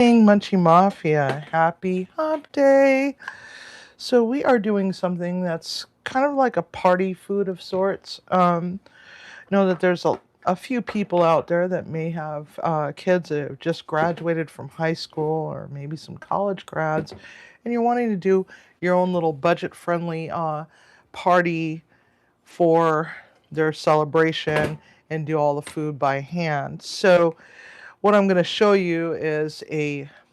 Munchie Mafia, happy hump day. So we are doing something that's kind of like a party food of sorts. Know that there's a few people out there that may have kids that have just graduated from high school or maybe some college grads, and you're wanting to do your own little budget-friendly party for their celebration and do all the food by hand. So what I'm going to show you is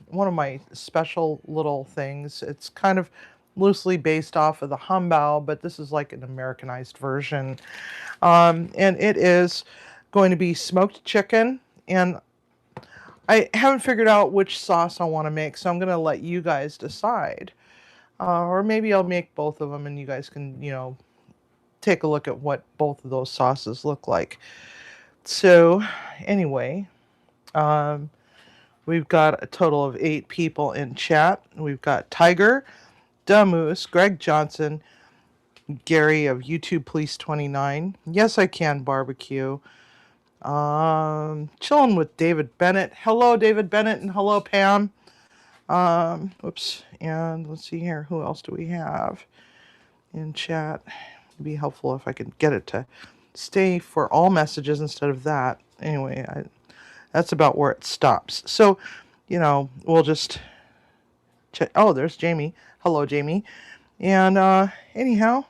one of my special little things. It's kind of loosely based off of the Handheld, but this is like an Americanized version. And it is going to be smoked chicken, and I haven't figured out which sauce I want to make, so I'm going to let you guys decide. Or maybe I'll make both of them and you guys can, take a look at what both of those sauces look like. So anyway, we've got a total of 8 people in chat. We've got Tiger, Damoose, Greg Johnson, Gary of YouTube Police 29. Yes, I can barbecue. Chilling with David Bennett. Hello, David Bennett, and hello, Pam. Oops. And let's see here. Who else do we have in chat? It'd be helpful if I could get it to stay for all messages instead of that. Anyway, that's about where it stops. So, we'll just check. Oh, there's Jamie. Hello, Jamie. And anyhow,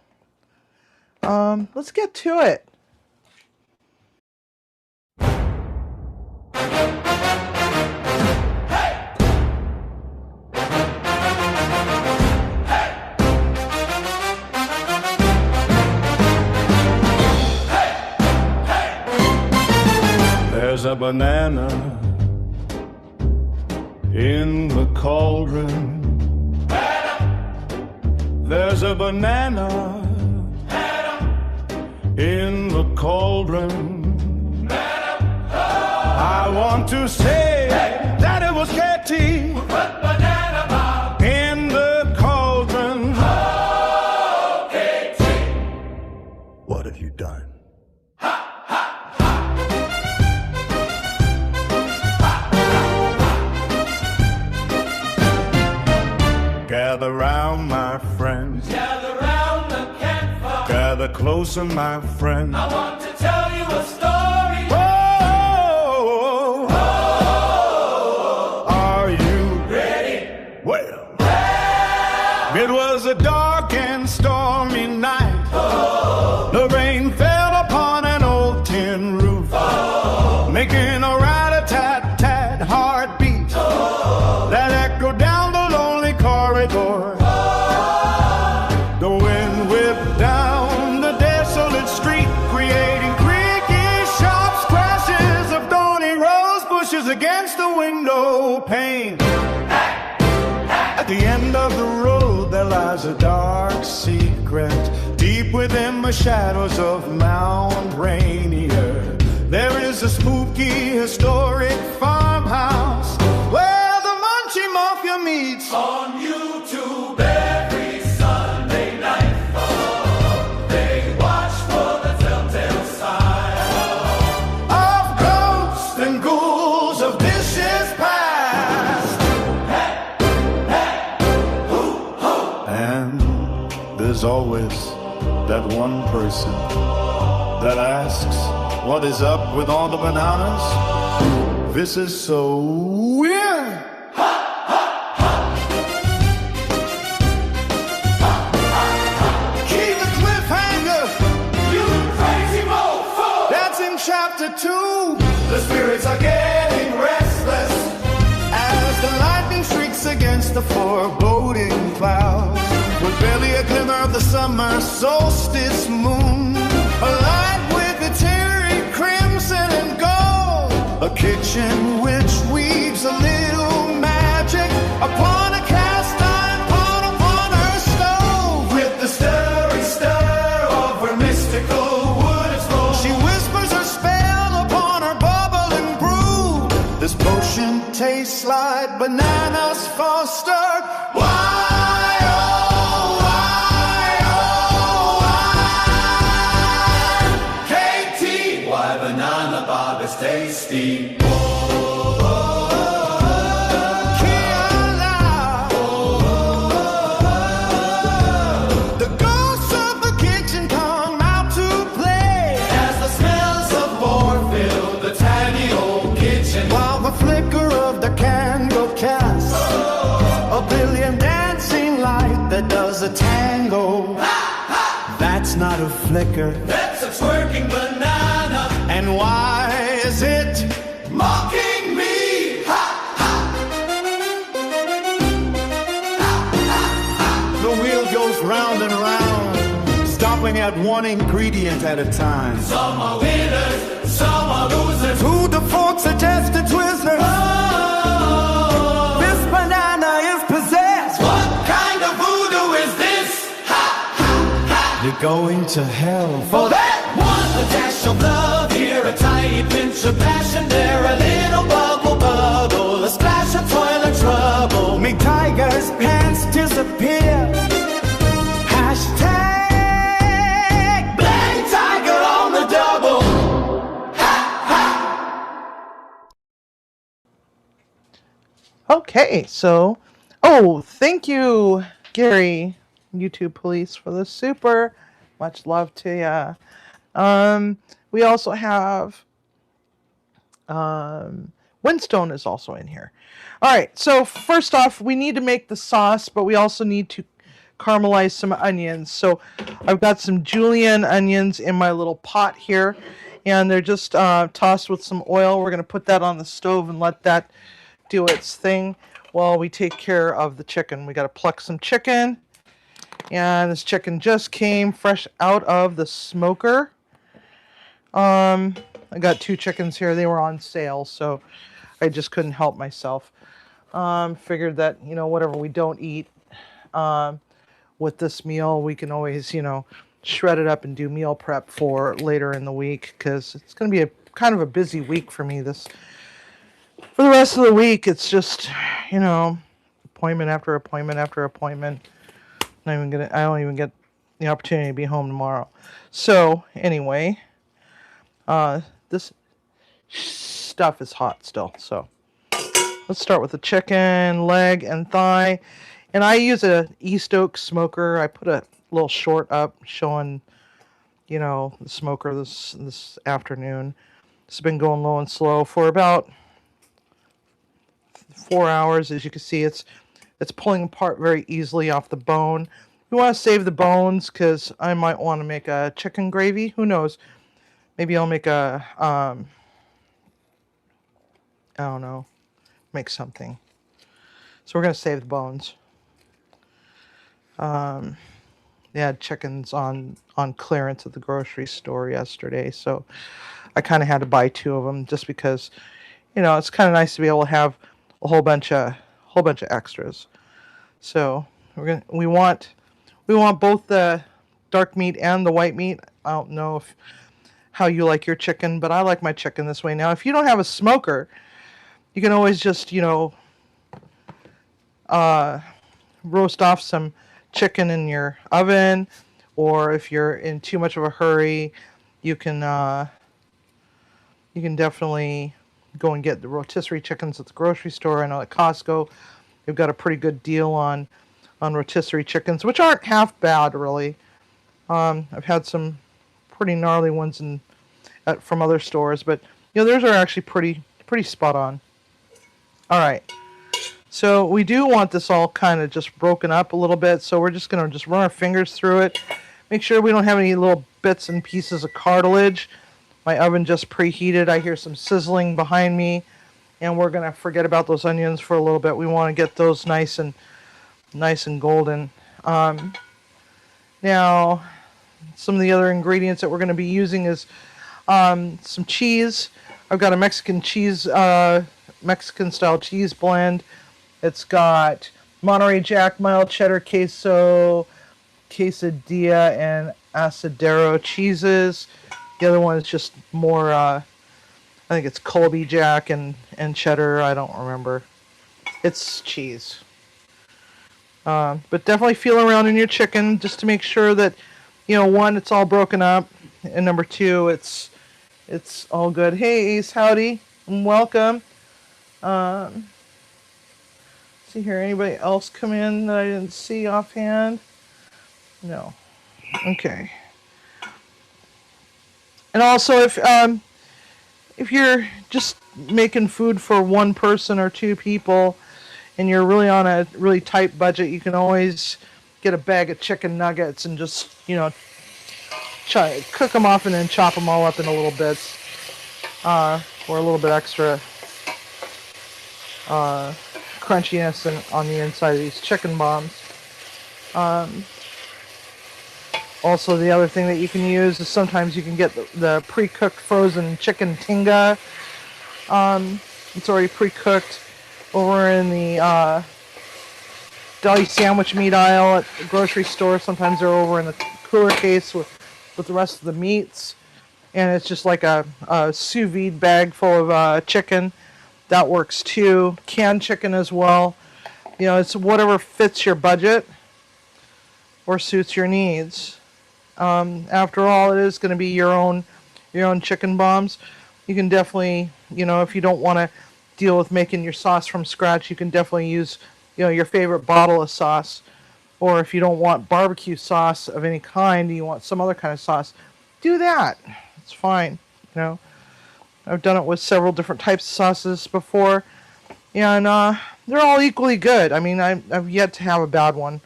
let's get to it. There's a banana in the cauldron. There's a banana in the cauldron. I want to say that it was Katie who put banana Bob in the cauldron. Oh, Katie, what have you done? Gather round, my friends. Gather round the campfire. Gather closer, my friends. I want to tell you a story. Oh, are you Ready? well? It was a dark and stormy night. The rain fell upon an old tin roof, making a rat-a-tat-tat heartbeat that echoed down the lonely corridor. The wind whipped down the desolate street, creating creaky, sharp scratches of thorny rose bushes against the window pane. At the end of the road there lies a dark secret, deep within the shadows of Mount Rainier. There is a spooky, historic farmhouse where the Munchie Mafia meets. On YouTube every Sunday night, they watch for the telltale sign Of ghosts and ghouls of dishes past. And there's always that one person that asks, what is up with all the bananas? This is so weird. Keep the cliffhanger. You crazy mofo! That's in chapter 2. The spirits are getting restless. As the lightning streaks against the foreboding clouds, with barely a glimmer of the summer solstice moon, alight with its airy crimson and gold, a kitchen which weaves a little magic upon a cast iron pot upon her stove. With the stirring stir of her mystical wood explode. She whispers her spell upon her bubbling brew. This potion tastes like bananas fostered. Why, oh, why, oh, why? Katie, why banana Bob is tasty. Brazilian dancing light that does a tango. That's not a flicker. That's a twerking banana. And why is it Mocking me. the wheel goes round and round, stopping at one ingredient at a time? Some are winners, some are losers. Who the folk suggest a Twizzler? Oh, This banana is possessed. what kind of voodoo is this? You're going to hell For that one, a dash of love here, a tiny pinch of passion there, a little bubble bubble, a splash of toilet trouble. Me tiger's pants disappear. Hashtag Black tiger on the double. Okay, so, oh, thank you, Gary, YouTube Police, for the super. Much love to ya. We also have Windstone is also in here. All right, so first off, we need to make the sauce, but we also need to caramelize some onions. So I've got some julienne onions in my little pot here, and they're just tossed with some oil. We're going to put that on the stove and let that do its thing while we take care of the chicken. We got to pluck some chicken, and this chicken just came fresh out of the smoker. I got 2 chickens here. They were on sale, so I just couldn't help myself. Figured that, you know, whatever we don't eat with this meal, we can always, you know, shred it up and do meal prep for later in the week, because it's going to be a kind of a busy week for me for the rest of the week. It's just, you know, appointment after appointment after appointment. I don't even get the opportunity to be home tomorrow. So anyway, this stuff is hot still. So let's start with the chicken, leg, and thigh. And I use a East Oak smoker. I put a little short up showing, you know, the smoker this afternoon. It's been going low and slow for about 4 hours. As you can see, it's pulling apart very easily off the bone. You want to save the bones because I might want to make a chicken gravy. Who knows? Maybe I'll make a, I don't know, make something. So we're going to save the bones. They had chickens on clearance at the grocery store yesterday, so I kind of had to buy 2 of them just because, you know, it's kind of nice to be able to have a whole bunch of extras. So we want both the dark meat and the white meat. I don't know how you like your chicken, but I like my chicken this way. Now, if you don't have a smoker, you can always just, you know, roast off some chicken in your oven, or if you're in too much of a hurry, you can definitely go and get the rotisserie chickens at the grocery store. I know at Costco they've got a pretty good deal on rotisserie chickens, which aren't half bad really. I've had some pretty gnarly ones from other stores, but you know, theirs are actually pretty spot on. All right. So we do want this all kind of just broken up a little bit, so we're just going to run our fingers through it. Make sure we don't have any little bits and pieces of cartilage. My oven just preheated. I hear some sizzling behind me, and we're going to forget about those onions for a little bit. We want to get those nice and golden. Now, some of the other ingredients that we're going to be using is some cheese. I've got a Mexican style cheese blend. It's got Monterey Jack, mild cheddar, queso, quesadilla, and asadero cheeses. The other one is just more, I think it's Colby Jack and cheddar. I don't remember. It's cheese. But definitely feel around in your chicken just to make sure that, you know, 1, it's all broken up, and number 2, it's all good. Hey, Ace, howdy, and welcome. See here, anybody else come in that I didn't see offhand? No. Okay. And also, if you're just making food for 1 person or 2 people, and you're really on a really tight budget, you can always get a bag of chicken nuggets and just, cook them off and then chop them all up into little bits, or a little bit extra crunchiness on the inside of these chicken bombs. Also, the other thing that you can use is sometimes you can get the pre-cooked frozen chicken tinga. It's already pre-cooked over in the deli sandwich meat aisle at the grocery store. Sometimes they're over in the cooler case with the rest of the meats. And it's just like a sous vide bag full of chicken. That works too. Canned chicken as well. It's whatever fits your budget or suits your needs. After all, it is going to be your own chicken bombs. You can definitely, if you don't want to deal with making your sauce from scratch, you can definitely use, your favorite bottle of sauce. Or if you don't want barbecue sauce of any kind, you want some other kind of sauce, do that. It's fine. I've done it with several different types of sauces before, and they're all equally good. I mean, I've yet to have a bad one,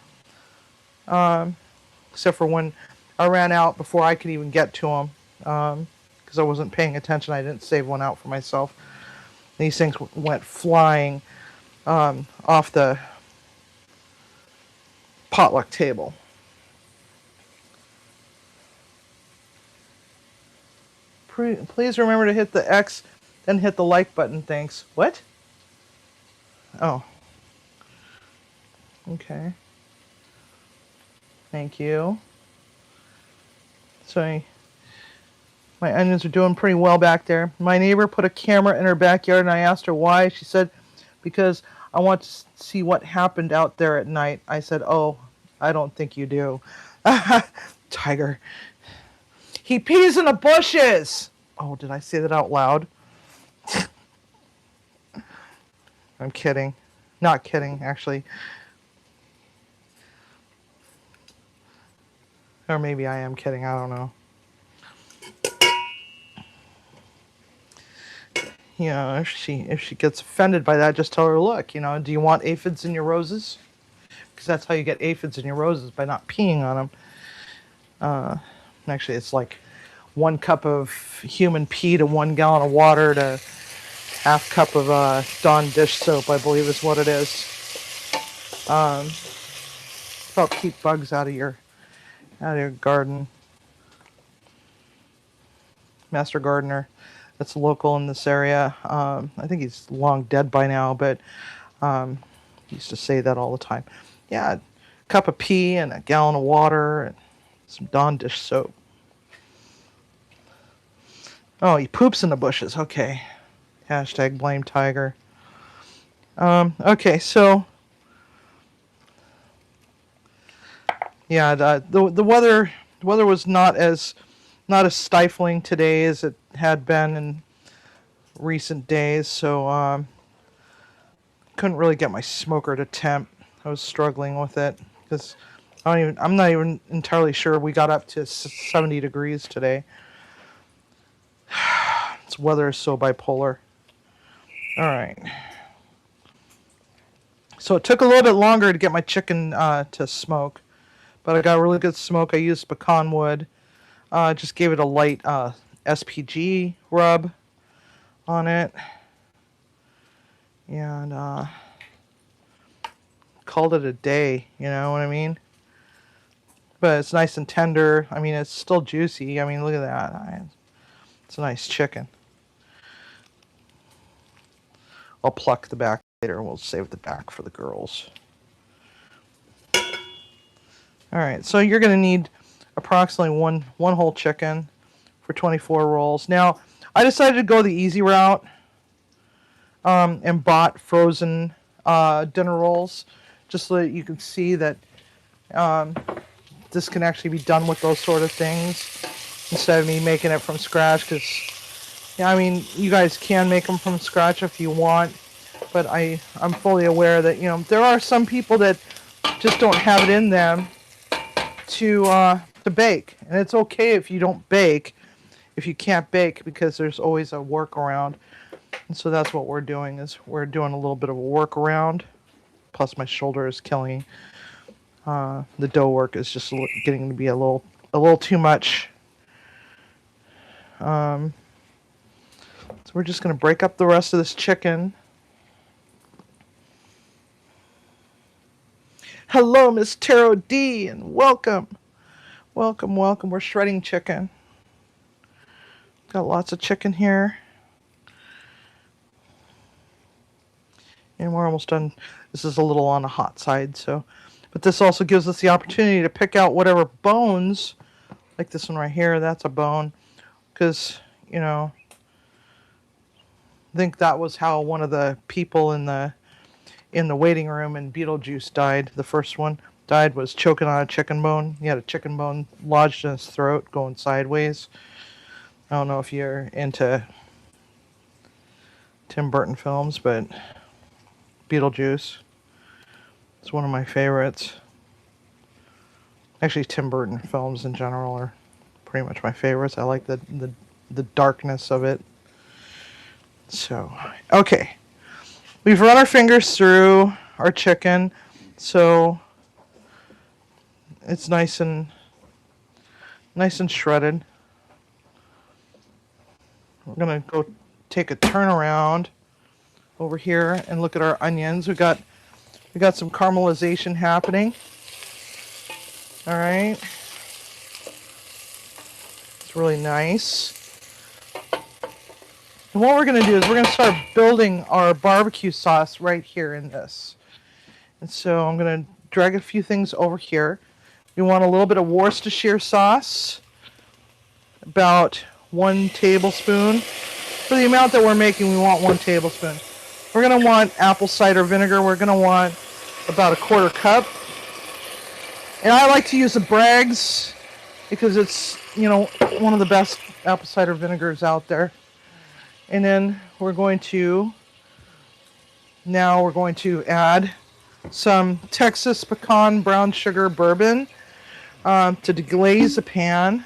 except for when I ran out before I could even get to them, because I wasn't paying attention. I didn't save one out for myself. These things went flying off the potluck table. Please remember to hit the X, then hit the like button. Thanks. What? Oh. Okay. Thank you. So my onions are doing pretty well back there. My neighbor put a camera in her backyard, and I asked her why. She said, because I want to see what happened out there at night. I said, oh, I don't think you do. Tiger. He pees in the bushes. Oh, did I say that out loud? I'm kidding. Not kidding, actually. Or maybe I am kidding. I don't know. If she gets offended by that, just tell her, look, do you want aphids in your roses? Because that's how you get aphids in your roses, by not peeing on them. Actually, it's like 1 cup of human pee to 1 gallon of water to half cup of Dawn dish soap, I believe is what it is. Help keep bugs out of your garden. Master gardener that's local in this area. I think he's long dead by now, but he used to say that all the time. Yeah, a cup of pee and a gallon of water and some Dawn dish soap. Oh, he poops in the bushes. Okay. Hashtag blame Tiger. Okay, so yeah, the weather was not as stifling today as it had been in recent days, so couldn't really get my smoker to temp. I was struggling with it because I'm not even entirely sure we got up to 70 degrees today. This weather is so bipolar. All right. So it took a little bit longer to get my chicken to smoke, but I got a really good smoke. I used pecan wood. Just gave it a light SPG rub on it, and called it a day. You know what I mean? But it's nice and tender. I mean, it's still juicy. I mean, look at that. It's a nice chicken. I'll pluck the back later. We'll save the back for the girls. All right, so you're going to need approximately one whole chicken for 24 rolls. Now, I decided to go the easy route and bought frozen dinner rolls, just so that you can see that this can actually be done with those sort of things instead of me making it from scratch. Because, yeah, I mean, you guys can make them from scratch if you want, but I'm fully aware that, there are some people that just don't have it in them to bake, and it's okay if you don't bake, if you can't bake, because there's always a workaround. And so that's what we're doing, is we're doing a little bit of a workaround. Plus my shoulder is killing. The dough work is just getting to be a little too much. So we're just going to break up the rest of this chicken. Hello, Miss Taro D, and welcome. Welcome, welcome. We're shredding chicken. Got lots of chicken here. And we're almost done. This is a little on the hot side, so. But this also gives us the opportunity to pick out whatever bones, like this one right here, that's a bone. Because, you know, I think that was how one of the people in the waiting room in Beetlejuice died. The first one died was choking on a chicken bone. He had a chicken bone lodged in his throat going sideways. I don't know if you're into Tim Burton films, but Beetlejuice is one of my favorites. Actually, Tim Burton films in general are pretty much my favorites. I like the darkness of it. So, okay. We've run our fingers through our chicken, so it's nice and shredded. We're gonna go take a turn around over here and look at our onions. We got some caramelization happening. All right, it's really nice. And what we're going to do is we're going to start building our barbecue sauce right here in this. And so I'm going to drag a few things over here. We want a little bit of Worcestershire sauce, about 1 tablespoon. For the amount that we're making, we want 1 tablespoon. We're going to want apple cider vinegar. We're going to want about 1/4 cup. And I like to use the Bragg's because it's, you know, one of the best apple cider vinegars out there. And then we're going to add some Texas pecan brown sugar bourbon to deglaze the pan.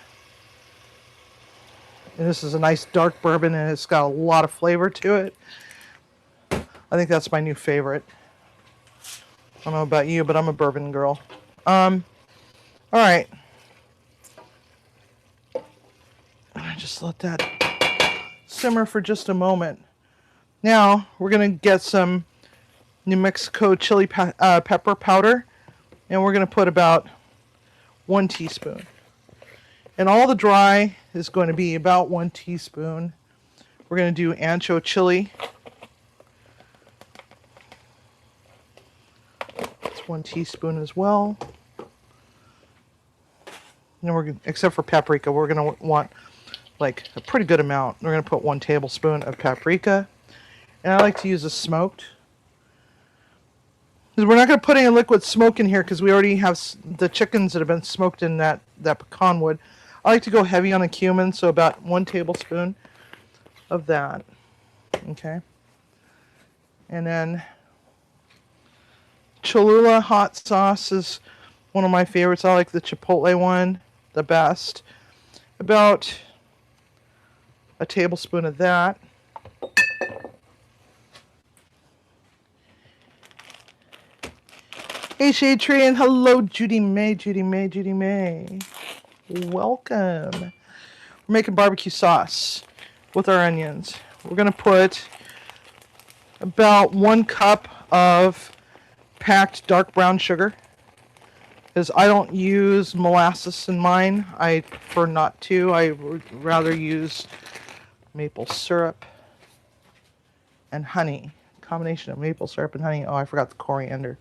And this is a nice dark bourbon and it's got a lot of flavor to it. I think that's my new favorite. I don't know about you, but I'm a bourbon girl. All right. Just let that simmer for just a moment. Now we're going to get some New Mexico chili pepper powder, and we're going to put about 1 teaspoon. And all the dry is going to be about 1 teaspoon. We're going to do ancho chili. That's 1 teaspoon as well. And we're gonna, except for paprika, we're going to want like a pretty good amount. We're going to put 1 tablespoon of paprika. And I like to use a smoked. Because we're not going to put any liquid smoke in here because we already have the chickens that have been smoked in that pecan wood. I like to go heavy on the cumin, so about 1 tablespoon of that. Okay. And then Cholula hot sauce is one of my favorites. I like the Chipotle one the best. About 1 tablespoon of that. Hey Shade Tree, and hello Judy May. Welcome. We're making barbecue sauce with our onions. We're going to put about 1 cup of packed dark brown sugar. Because I don't use molasses in mine. I prefer not to. I would rather use maple syrup and honey. Combination of maple syrup and honey. Oh, I forgot the coriander.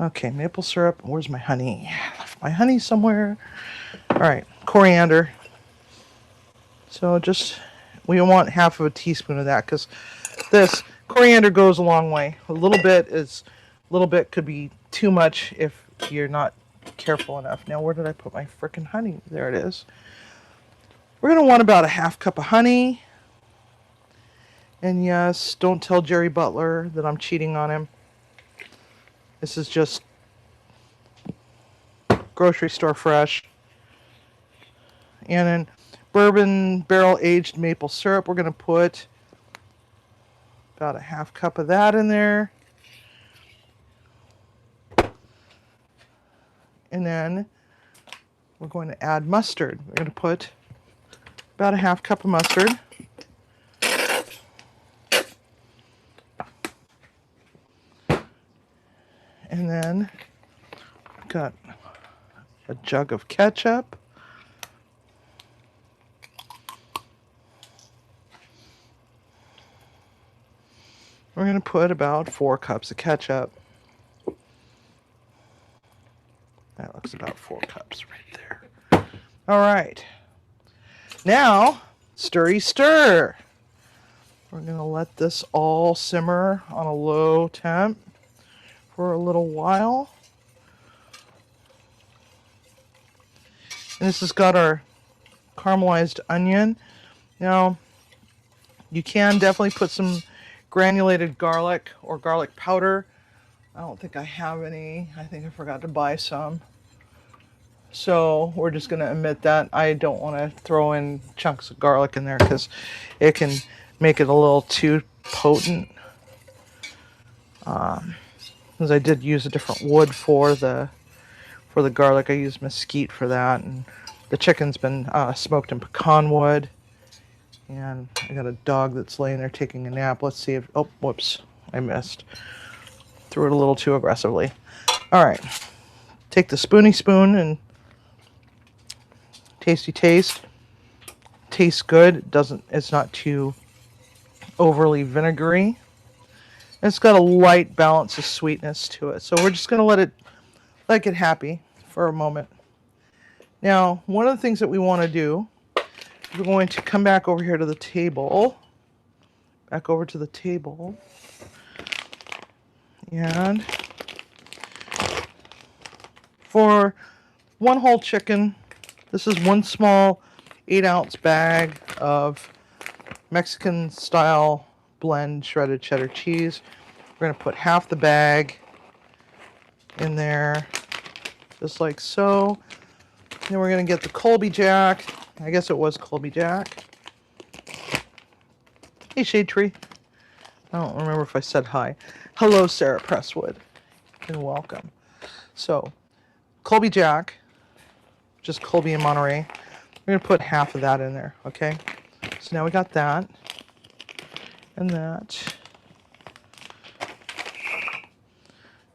Okay, maple syrup. Where's my honey? I left my honey somewhere. All right, coriander. So we want 1/2 teaspoon of that because this coriander goes a long way. A little bit could be too much if you're not careful enough. Now, where did I put my frickin' honey? There it is. We're going to want about 1/2 cup of honey. And yes, don't tell Jerry Butler that I'm cheating on him. This is just grocery store fresh. And then bourbon barrel aged maple syrup. We're going to put about 1/2 cup of that in there. And then we're going to add mustard. We're going to put about a half cup of mustard. And then I've got a jug of ketchup. We're going to put about 4 cups of ketchup. That looks about 4 cups right there. All right. Now, stirry stir. We're going to let this all simmer on a low temp for a little while. And this has got our caramelized onion. Now, you can definitely put some granulated garlic or garlic powder. I don't think I have any. I think I forgot to buy some. So we're just going to omit that. I don't want to throw in chunks of garlic in there because it can make it a little too potent. Because I did use a different wood for the garlic. I used mesquite for that, and the chicken's been smoked in pecan wood. And I got a dog that's laying there taking a nap. Let's see if, oh, whoops, I missed. Threw it a little too aggressively. All right, take the spoony spoon and tasty taste. Tastes good. It's not too overly vinegary. It's got a light balance of sweetness to it. So we're just gonna let it get happy for a moment. Now, one of the things that we want to do, we're going to come back over here to the table. Back over to the table. And for one whole chicken, this is one small 8-ounce bag of Mexican style blend shredded cheddar cheese. We're going to put half the bag in there, just like so. Then we're going to get the Colby Jack. I guess it was Colby Jack. Hey, Shade Tree. I don't remember if I said hi. Hello, Sarah Presswood, and welcome. So, Colby Jack, just Colby in Monterey. We're going to put half of that in there, okay? So now we got that and that.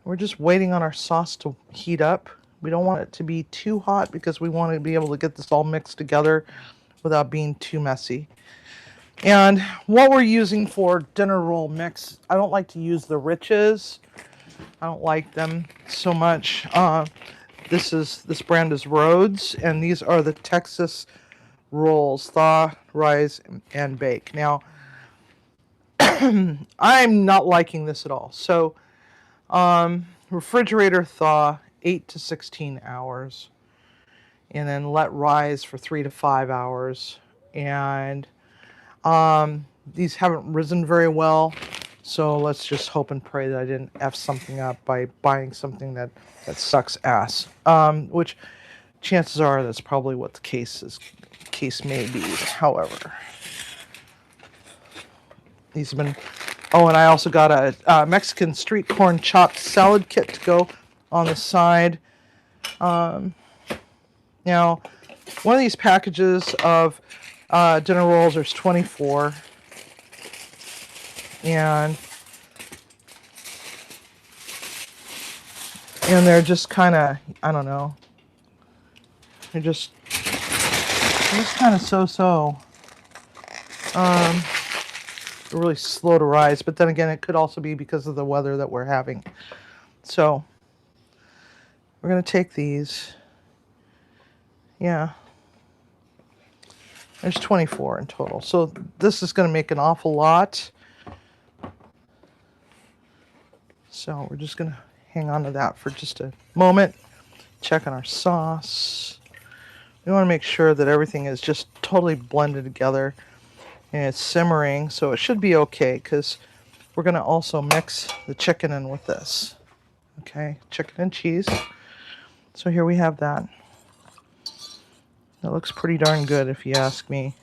We're just waiting on our sauce to heat up. We don't want it to be too hot because we want to be able to get this all mixed together without being too messy. And what we're using for dinner roll mix, I don't like to use the Riches. I don't like them so much. This brand is Rhodes, and these are the Texas rolls, thaw, rise, and bake. Now, I'm not liking this at all. So, refrigerator thaw 8 to 16 hours, and then let rise for 3 to 5 hours. And these haven't risen very well, so let's just hope and pray that I didn't F something up by buying something that sucks ass. Which chances are that's probably what the case may be. However, these have been. Oh, and I also got a Mexican street corn chopped salad kit to go on the side. Now, one of these packages of dinner rolls, there's 24, and they're just kind of, I don't know, they're just kind of so. They're really slow to rise, but then again, it could also be because of the weather that we're having. So we're gonna take these. Yeah. There's 24 in total. So this is going to make an awful lot. So we're just going to hang on to that for just a moment. Check on our sauce. We want to make sure that everything is just totally blended together and it's simmering. So it should be okay because we're going to also mix the chicken in with this. Okay, chicken and cheese. So here we have that. That looks pretty darn good if you ask me.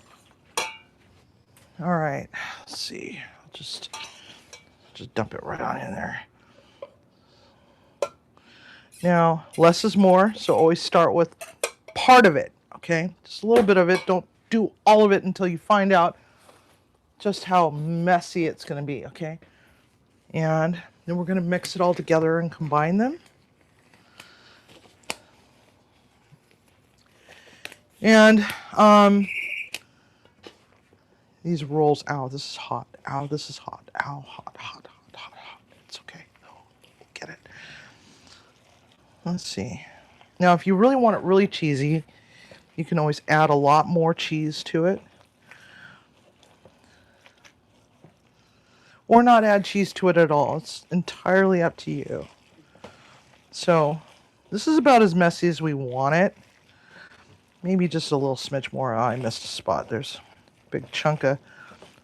All right, let's see. I'll just dump it right on in there. Now, less is more, so always start with part of it, okay? Just a little bit of it. Don't do all of it until you find out just how messy it's going to be, okay? And then we're going to mix it all together and combine them. And these rolls, ow, this is hot. Ow, this is hot. Ow, hot, hot, hot, hot, hot. It's okay. Oh, we'll get it. Let's see. Now, if you really want it really cheesy, you can always add a lot more cheese to it. Or not add cheese to it at all. It's entirely up to you. So, this is about as messy as we want it. Maybe just a little smidge more. Oh, I missed a spot. There's a big chunk of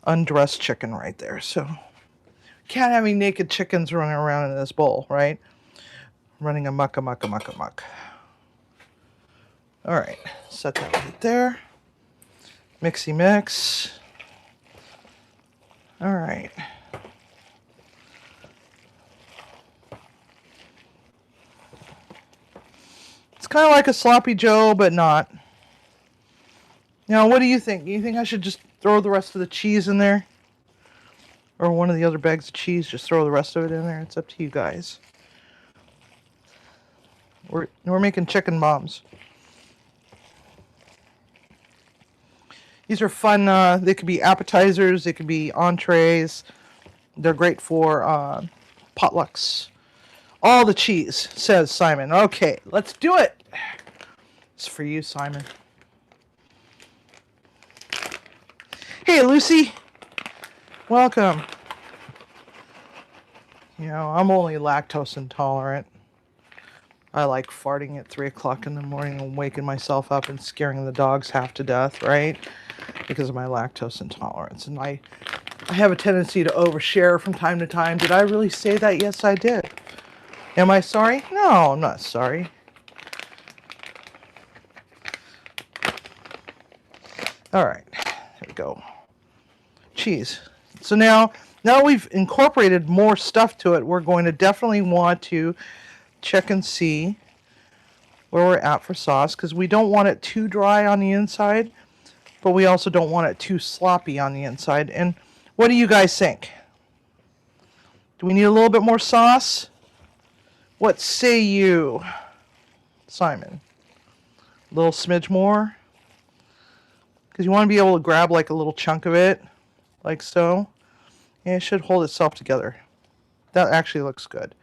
undressed chicken right there. So, can't have any naked chickens running around in this bowl, right? Running amok, amok, amok, amok. All right, set that right there. Mixy mix. All right. It's kind of like a sloppy Joe, but not. Now, what do you think? Do you think I should just throw the rest of the cheese in there? Or one of the other bags of cheese, just throw the rest of it in there? It's up to you guys. We're making chicken bombs. These are fun. They could be appetizers. They could be entrees. They're great for potlucks. All the cheese, says Simon. Okay, let's do it. It's for you, Simon. Hey, Lucy. Welcome. You know, I'm only lactose intolerant. I like farting at 3 o'clock in the morning and waking myself up and scaring the dogs half to death, right? Because of my lactose intolerance. And I have a tendency to overshare from time to time. Did I really say that? Yes, I did. Am I sorry? No, I'm not sorry. All right, here we go. Cheese. So now we've incorporated more stuff to it, we're going to definitely want to check and see where we're at for sauce, because we don't want it too dry on the inside, but we also don't want it too sloppy on the inside. And what do you guys think? Do we need a little bit more sauce? What say you, Simon? A little smidge more? Because you want to be able to grab like a little chunk of it, like so. And it should hold itself together. That actually looks good.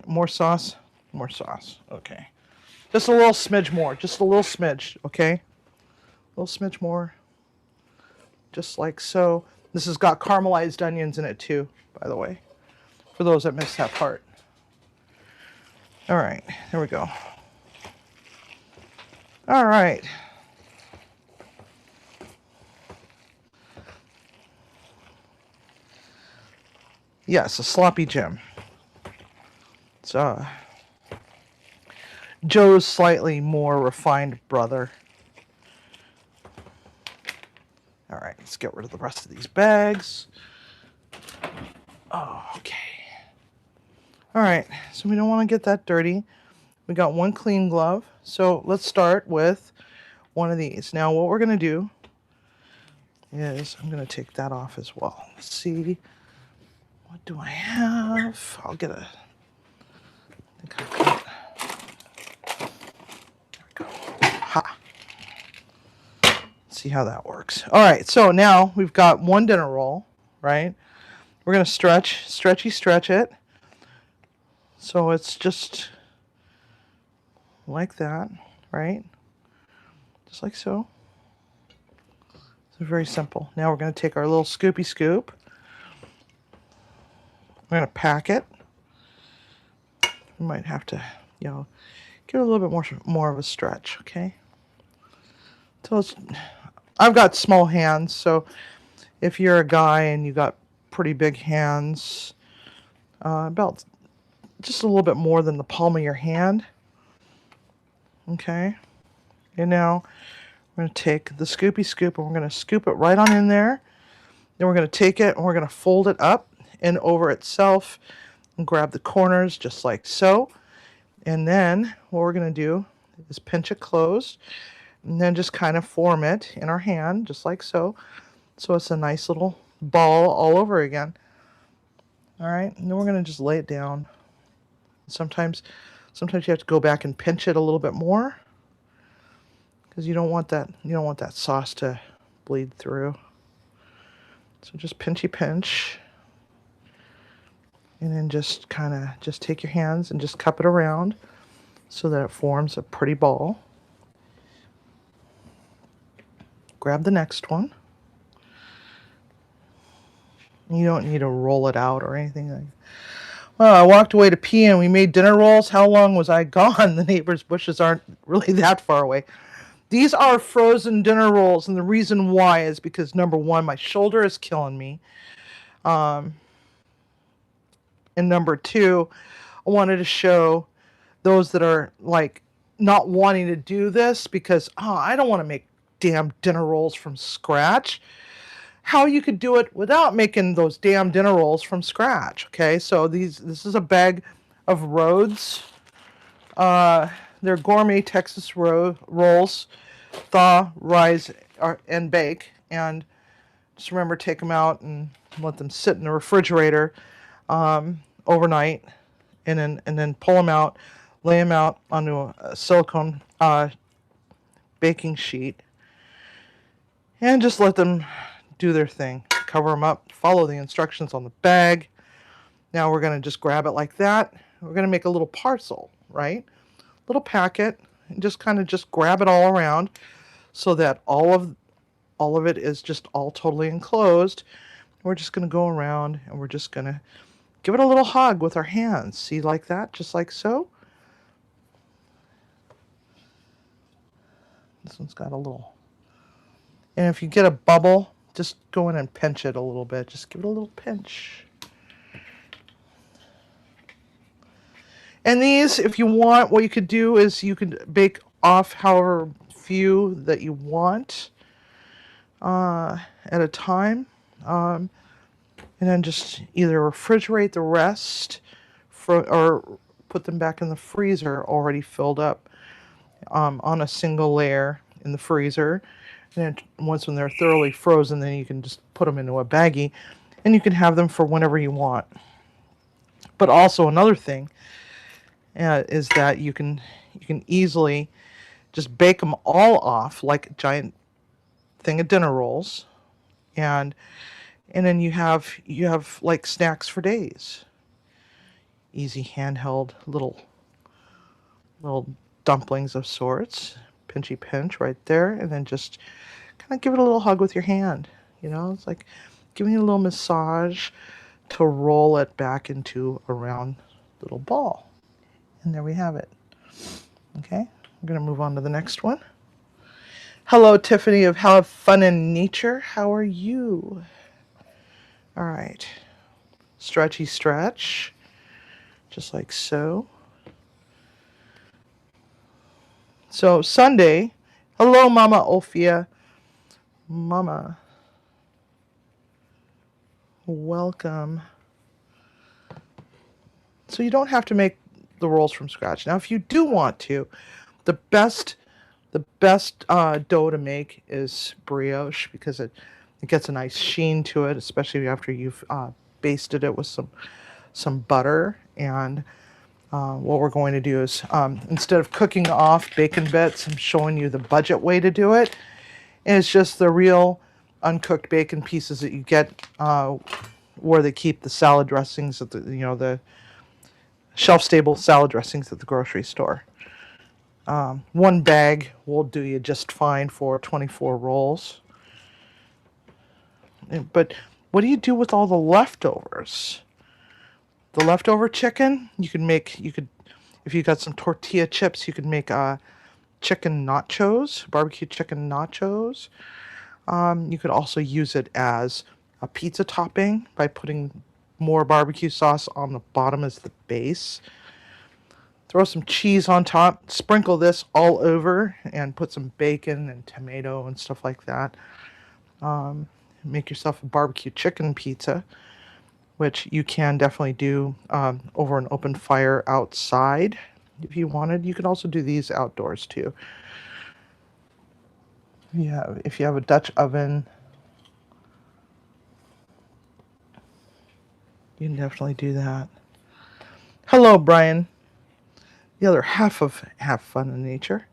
More sauce? More sauce. Okay. Just a little smidge more. Just a little smidge, okay? A little smidge more. Just like so. This has got caramelized onions in it too, by the way. For those that missed that part. All right. There we go. All right. Yes, a sloppy Jim. It's Joe's slightly more refined brother. All right, let's get rid of the rest of these bags. Oh, okay. All right, so we don't want to get that dirty. We got one clean glove. So let's start with one of these. Now what we're going to do is I'm going to take that off as well. Let's see. What do I have? I'll get a... I think I've got... There we go. Ha! See how that works. All right, so now we've got one dinner roll, right? We're going to stretch it. So it's just like that, right? Just like so. So very simple. Now we're going to take our little scoopy scoop. We're going to pack it. We might have to, give it a little bit more of a stretch, okay? So I've got small hands, so if you're a guy and you got pretty big hands, about just a little bit more than the palm of your hand, okay? And now we're going to take the scoopy scoop and we're going to scoop it right on in there. Then we're going to take it and we're going to fold it up and over itself and grab the corners just like so. And then what we're going to do is pinch it closed and then just kind of form it in our hand, just like so. So it's a nice little ball all over again. All right, and then we're going to just lay it down. Sometimes you have to go back and pinch it a little bit more because you don't want that sauce to bleed through. So just pinchy pinch. And then just kind of just take your hands and just cup it around so that it forms a pretty ball. Grab the next one. You don't need to roll it out or anything like that. Well, I walked away to pee and we made dinner rolls. How long was I gone? The neighbor's bushes aren't really that far away. These are frozen dinner rolls, and the reason why is because, number one, my shoulder is killing me. And number two, I wanted to show those that are like not wanting to do this because, I don't want to make damn dinner rolls from scratch. How you could do it without making those damn dinner rolls from scratch. Okay, so this is a bag of Rhodes. They're gourmet Texas rolls, thaw, rise, and bake. And just remember, take them out and let them sit in the refrigerator overnight, and then pull them out, lay them out onto a silicone baking sheet, and just let them do their thing. Cover them up, follow the instructions on the bag. Now we're going to just grab it like that. We're going to make a little parcel, right? Little packet, and just kind of just grab it all around so that all of it is just all totally enclosed. We're just going to go around and we're just going to give it a little hug with our hands. See, like that, just like so. This one's got a little. And if you get a bubble, just go in and pinch it a little bit. Just give it a little pinch. And these, if you want, what you could do is you could bake off however few that you want at a time. And then just either refrigerate the rest or put them back in the freezer already filled up on a single layer in the freezer. And then once when they're thoroughly frozen, then you can just put them into a baggie and you can have them for whenever you want. But also another thing is that you can easily just bake them all off like a giant thing of dinner rolls, and then you have like snacks for days. Easy handheld little dumplings of sorts. Pinchy pinch right there, and then just kind of give it a little hug with your hand. It's like giving it a little massage to roll it back into a round little ball. And there we have it. Okay, I'm going to move on to the next one. Hello, Tiffany of Have Fun in Nature. How are you? All right. Stretchy stretch. Just like so. So Sunday. Hello, Mama Ophia. Mama. Welcome. So you don't have to make the rolls from scratch. Now, if you do want to, the best dough to make is brioche because it gets a nice sheen to it, especially after you've basted it with some butter. And what we're going to do is instead of cooking off bacon bits, I'm showing you the budget way to do it. And it's just the real uncooked bacon pieces that you get where they keep the salad dressings at the shelf-stable salad dressings at the grocery store. One bag will do you just fine for 24 rolls. But what do you do with all the leftovers? The leftover chicken, you could, if you got some tortilla chips, you could make chicken nachos, barbecue chicken nachos. You could also use it as a pizza topping by putting more barbecue sauce on the bottom as the base. Throw some cheese on top, sprinkle this all over, and put some bacon and tomato and stuff like that. Make yourself a barbecue chicken pizza, which you can definitely do over an open fire outside. if you wanted. You could also do these outdoors too. If you have a Dutch oven, you can definitely do that. Hello, Brian. The other half of Have Fun in Nature.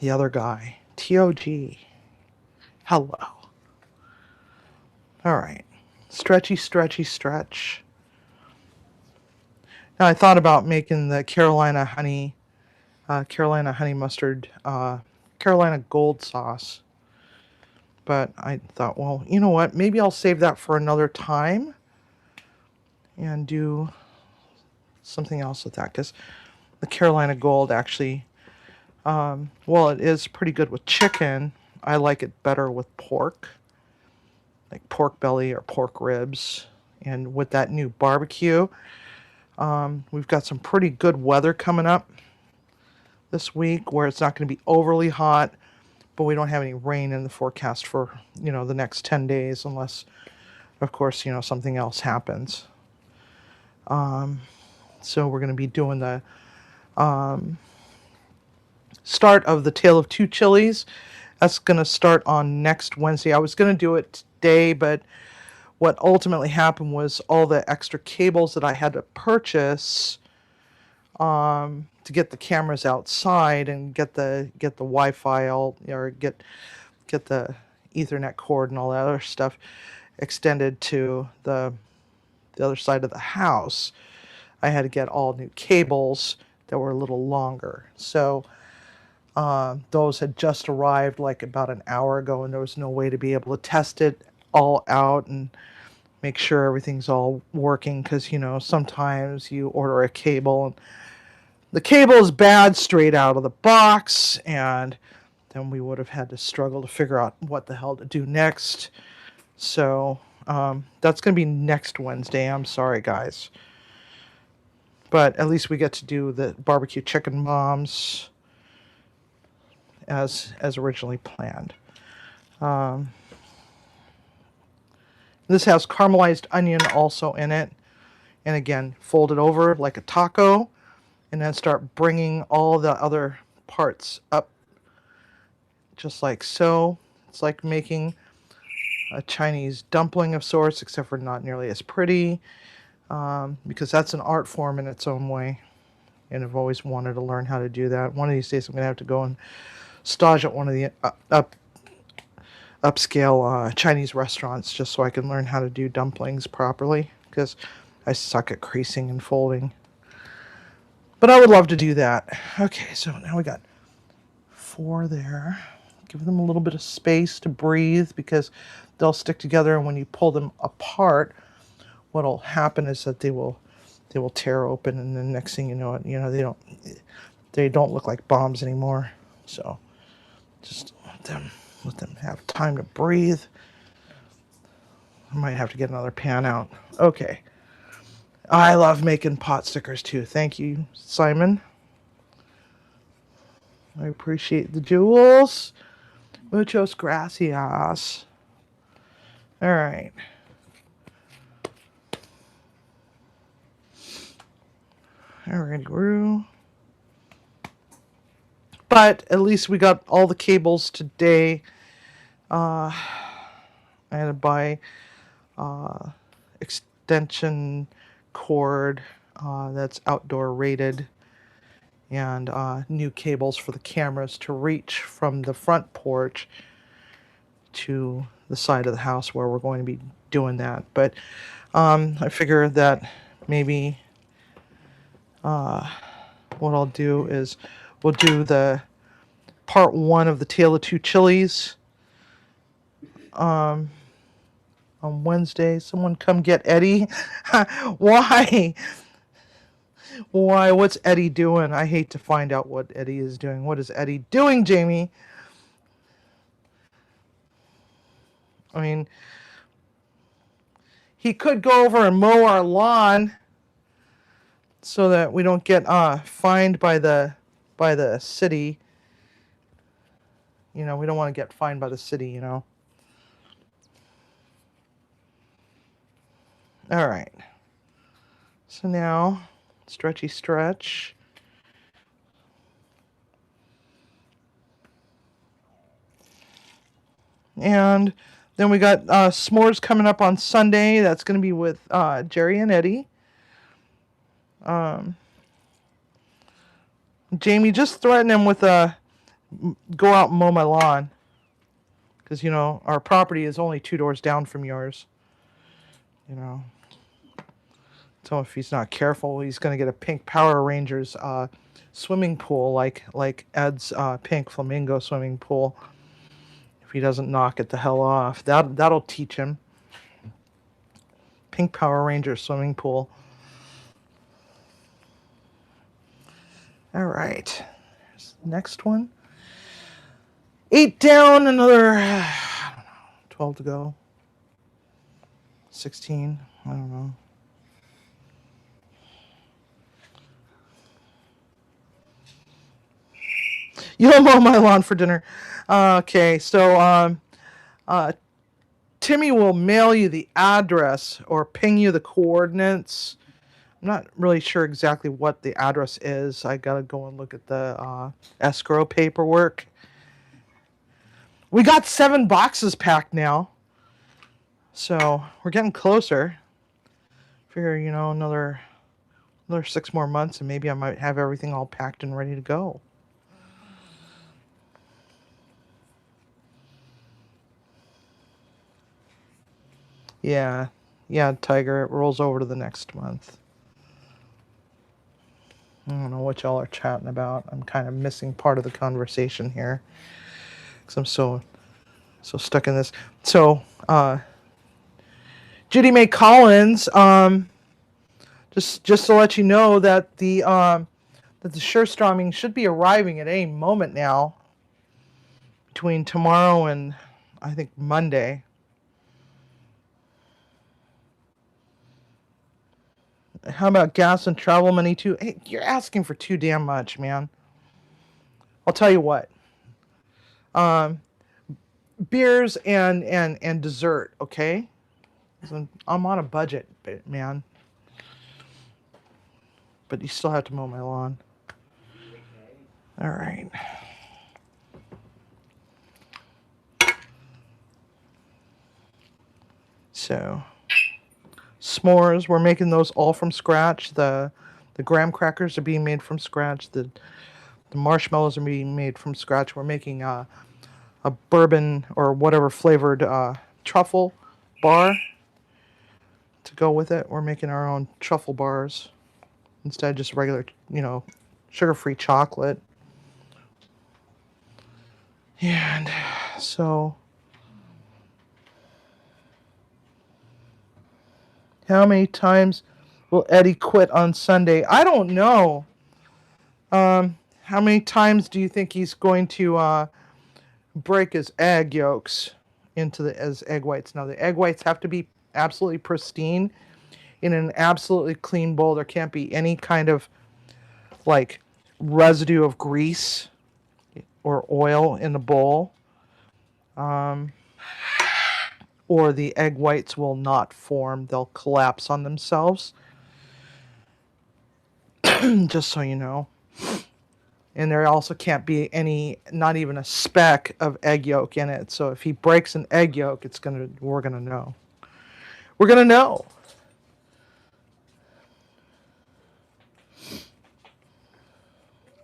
The other guy, TOG. Hello. All right. Stretchy, stretchy, stretch. Now I thought about making the Carolina honey mustard, Carolina gold sauce. But I thought, well, you know what? Maybe I'll save that for another time and do something else with that. Because the Carolina gold actually, well, it is pretty good with chicken. I like it better with pork, like pork belly or pork ribs. And with that new barbecue, we've got some pretty good weather coming up this week where it's not going to be overly hot, but we don't have any rain in the forecast for, the next 10 days unless, of course, something else happens. So we're going to be doing the start of the Tale of Two Chilies. That's going to start on next Wednesday. I was going to do it today, but what ultimately happened was all the extra cables that I had to purchase to get the cameras outside and get the Wi-Fi or get the Ethernet cord and all that other stuff extended to the other side of the house. I had to get all new cables that were a little longer. So those had just arrived like about an hour ago, and there was no way to be able to test it all out and make sure everything's all working, because sometimes you order a cable and the cable is bad straight out of the box, and then we would have had to struggle to figure out what the hell to do next. So that's going to be next Wednesday. I'm sorry, guys. But at least we get to do the barbecue chicken bombs as originally planned. This has caramelized onion also in it. And again, fold it over like a taco and then start bringing all the other parts up just like so. It's like making a Chinese dumpling of sorts, except for not nearly as pretty, because that's an art form in its own way. And I've always wanted to learn how to do that. One of these days I'm going to have to go and stage at one of the upscale Chinese restaurants just so I can learn how to do dumplings properly, because I suck at creasing and folding. But I would love to do that. Okay, so now we got 4 there. Give them a little bit of space to breathe because they'll stick together, and when you pull them apart, what'll happen is that they will tear open, and the next thing you know it, they don't look like bombs anymore. So just let them have time to breathe. I might have to get another pan out. Okay. I love making pot stickers too. Thank you, Simon. I appreciate the jewels. Muchos gracias. All right. Alrighty, Roo. But at least we got all the cables today. I had to buy extension cord that's outdoor rated, and new cables for the cameras to reach from the front porch to the side of the house where we're going to be doing that. But I figure that maybe what I'll do is we'll do the part 1 of the Tale of Two Chilies on Wednesday. Someone come get Eddie. Why? Why? What's Eddie doing? I hate to find out what Eddie is doing. What is Eddie doing, Jamie? I mean, he could go over and mow our lawn so that we don't get fined by the city. We don't want to get fined by the city, All right. So now, stretchy stretch. And then we got s'mores coming up on Sunday. That's going to be with Jerry and Eddie. Jamie, just threaten him with a go out and mow my lawn. Because, our property is only 2 doors down from yours. So if he's not careful, he's going to get a pink Power Rangers swimming pool like Ed's pink flamingo swimming pool. If he doesn't knock it the hell off. That'll teach him. Pink Power Rangers swimming pool. All right. Next one. 8 down, another 12 to go. 16, I don't know. You'll mow my lawn for dinner. Okay, so Timmy will mail you the address or ping you the coordinates. I'm not really sure exactly what the address is. I gotta go and look at the escrow paperwork. We got 7 boxes packed now. So we're getting closer. Figure, another 6 more months and maybe I might have everything all packed and ready to go. Yeah, Tiger, it rolls over to the next month. I don't know what y'all are chatting about. I'm kind of missing part of the conversation here because I'm so stuck in this. So, Judy Mae Collins, just to let you know that the Surestroming should be arriving at any moment now, between tomorrow and I think Monday. How about gas and travel money too? Hey, you're asking for too damn much, man. I'll tell you what. Beers and dessert, okay? I'm on a budget, man. But you still have to mow my lawn. All right. So, s'mores, we're making those all from scratch. The graham crackers are being made from scratch. The marshmallows are being made from scratch. We're making a bourbon or whatever flavored truffle bar to go with it. We're making our own truffle bars instead of just regular, sugar-free chocolate. And so, how many times will Eddie quit on Sunday? I don't know. How many times do you think he's going to break his egg yolks as egg whites? Now, the egg whites have to be absolutely pristine in an absolutely clean bowl. There can't be any kind of residue of grease or oil in the bowl. Or the egg whites will not form. They'll collapse on themselves. Just so you know. And there also can't be not even a speck of egg yolk in it. So if he breaks an egg yolk, we're gonna know. We're gonna know.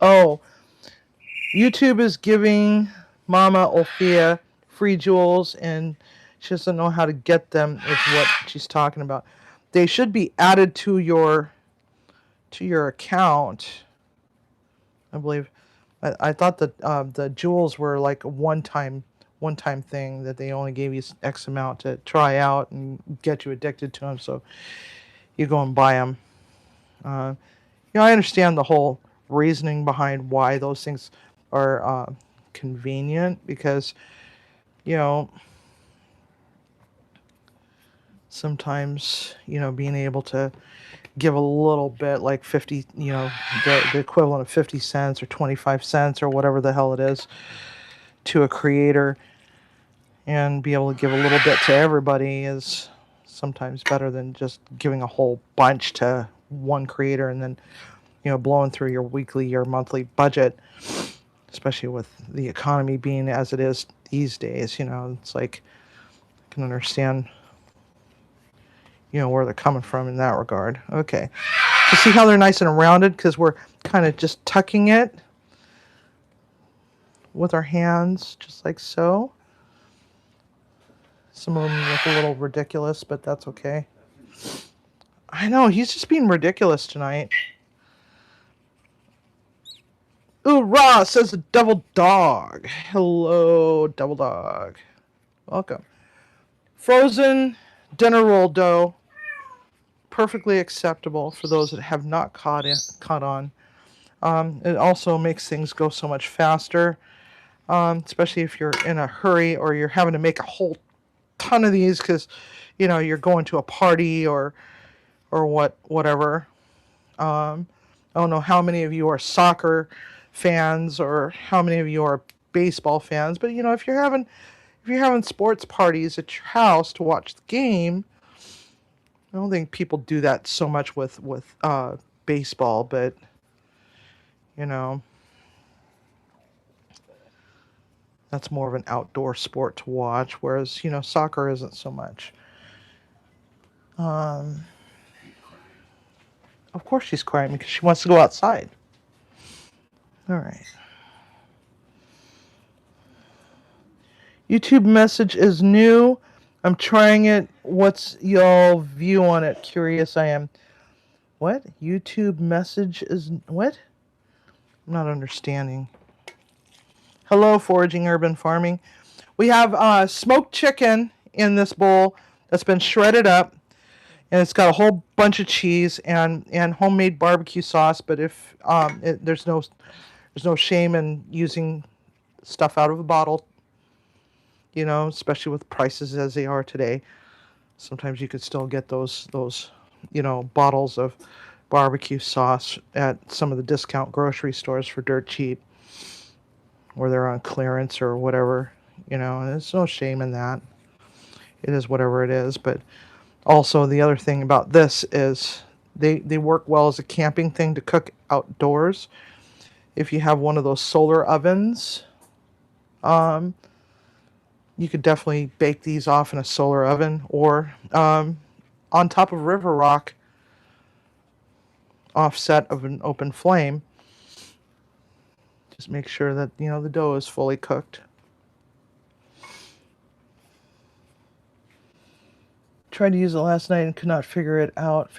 Oh, YouTube is giving Mama Althea free jewels, and she doesn't know how to get them, is what she's talking about. They should be added to your account, I believe. I thought that the jewels were like a one-time thing that they only gave you X amount to try out and get you addicted to them, so you go and buy them. I understand the whole reasoning behind why those things are convenient, because sometimes being able to give a little bit, like 50, the equivalent of 50 cents or 25 cents or whatever the hell it is, to a creator, and be able to give a little bit to everybody is sometimes better than just giving a whole bunch to one creator and then blowing through your weekly or monthly budget. especially with the economy being as it is these days. It's like I can understand, where they're coming from in that regard. Okay. So see how they're nice and rounded because we're kind of just tucking it with our hands, just like so. Some of them look a little ridiculous, but that's okay. I know, he's just being ridiculous tonight. Ooh, Raw says a double dog. Hello, double dog. Welcome. Frozen dinner roll dough. Perfectly acceptable for those that have not caught on. It also makes things go so much faster, especially if you're in a hurry or you're having to make a whole ton of these because, you're going to a party or whatever. I don't know how many of you are soccer fans or how many of you are baseball fans, but if you're having sports parties at your house to watch the game, I don't think people do that so much with baseball, but that's more of an outdoor sport to watch, whereas soccer isn't so much. Of course she's crying because she wants to go outside. All right. YouTube message is new. I'm trying it. What's y'all view on it? Curious I am. What? YouTube message is what? I'm not understanding. Hello, Foraging Urban Farming. We have smoked chicken in this bowl that's been shredded up, and it's got a whole bunch of cheese and homemade barbecue sauce. But if there's no shame in using stuff out of a bottle, especially with prices as they are today. Sometimes you could still get those bottles of barbecue sauce at some of the discount grocery stores for dirt cheap, or they're on clearance or whatever. And there's no shame in that. It is whatever it is. But also the other thing about this is they work well as a camping thing to cook outdoors. If you have one of those solar ovens, you could definitely bake these off in a solar oven or on top of river rock, offset of an open flame. Just make sure that the dough is fully cooked. Tried to use it last night and could not figure it out.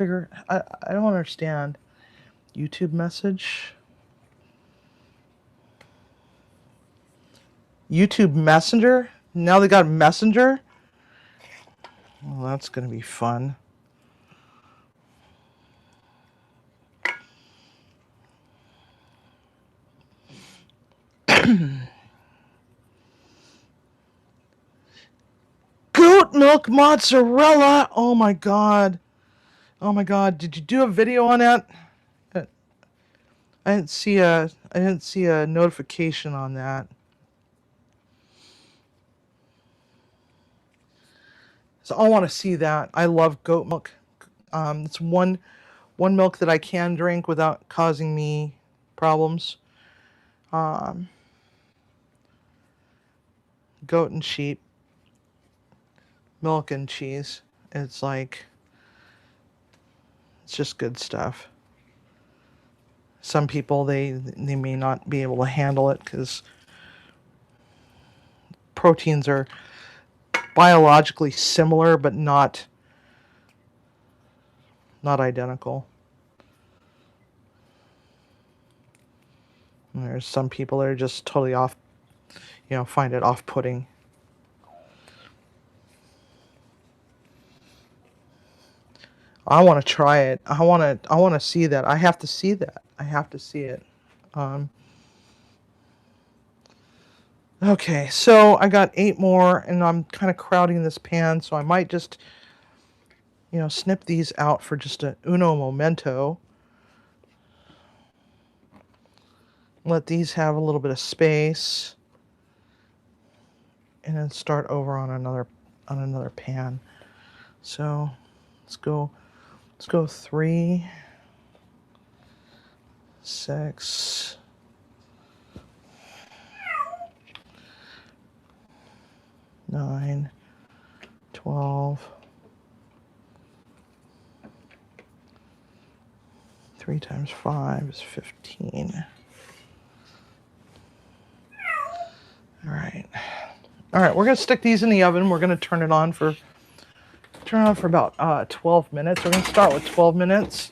I don't understand. YouTube message. YouTube Messenger? Now they got Messenger? Well, that's going to be fun. Goat milk mozzarella! Oh my god. Oh my god. Did you do a video on that? I didn't see a notification on that. So I want to see that. I love goat milk. It's one milk that I can drink without causing me problems. Goat and sheep, milk and cheese. It's just good stuff. Some people they may not be able to handle it because proteins are biologically similar but not identical. And there's some people that are just totally off, find it off-putting. I want to try it. I want to see that. I have to see that. I have to see it. Okay, so I got 8 more, and I'm kind of crowding this pan, so I might just, snip these out for just a uno momento. Let these have a little bit of space, and then start over on another pan. So let's go 3, 6. 5 is 15. All right. All right, we're going to stick these in the oven. We're going to turn it on for about 12 minutes. We're going to start with 12 minutes.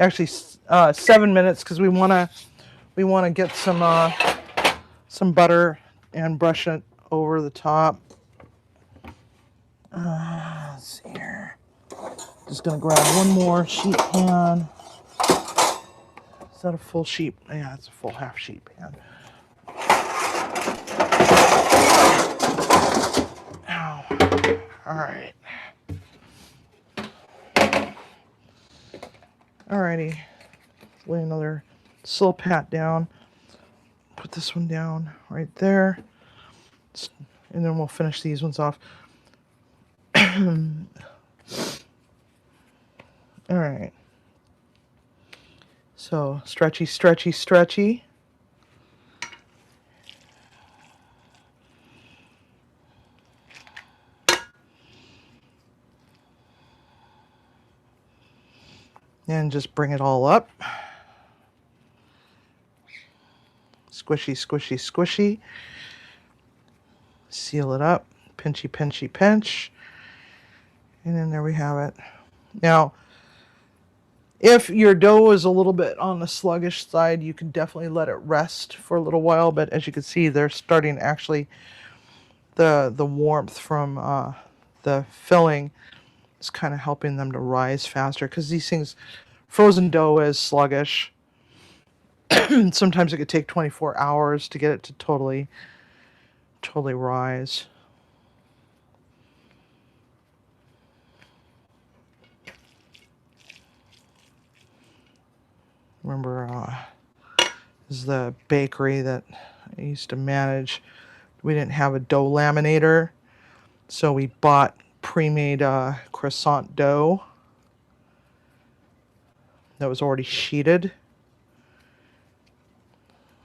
Actually, 7 minutes, because we want to get some butter and brush it over the top. Let's see here. Just gonna grab one more sheet pan. Is that a full sheet? Yeah, it's a full half sheet pan. Ow. All right. Alrighty. Lay another slow pat down. Put this one down right there. And then we'll finish these ones off. All right. So stretchy, stretchy, stretchy. And just bring it all up. Squishy, squishy, squishy. Seal it up. Pinchy, pinchy, pinch. And then there we have it. Now, if your dough is a little bit on the sluggish side, you can definitely let it rest for a little while. But as you can see, they're starting actually, the warmth from the filling is kind of helping them to rise faster, because these things, frozen dough is sluggish. Sometimes it could take 24 hours to get it to totally rise. Remember, this is the bakery that I used to manage. We didn't have a dough laminator, so we bought pre-made croissant dough that was already sheeted.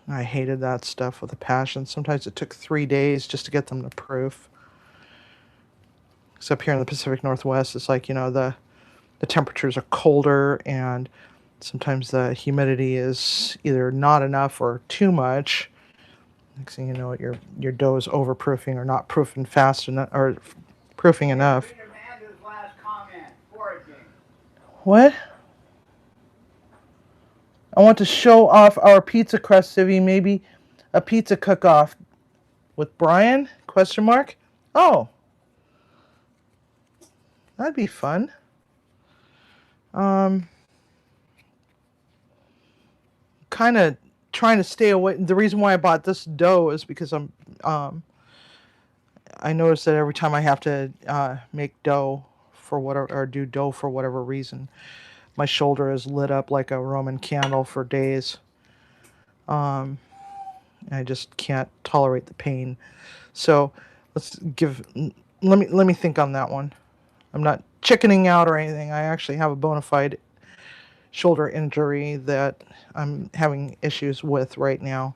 I hated that stuff with a passion. Sometimes it took 3 days just to get them to proof. Except here in the Pacific Northwest, it's like, the temperatures are colder, and sometimes the humidity is either not enough or too much. Next thing you know, your dough is overproofing or not proofing fast enough, or proofing enough. What? I want to show off our pizza crust, Civvy. Maybe a pizza cook-off with Brian? Question mark. Oh, that'd be fun. Kind of trying to stay away. The reason why I bought this dough is because I noticed that every time I have to make dough for whatever, or do dough for whatever reason, my shoulder is lit up like a Roman candle for days. I just can't tolerate the pain. So let me think on that one. I'm not chickening out or anything. I actually have a bona fide shoulder injury that I'm having issues with right now.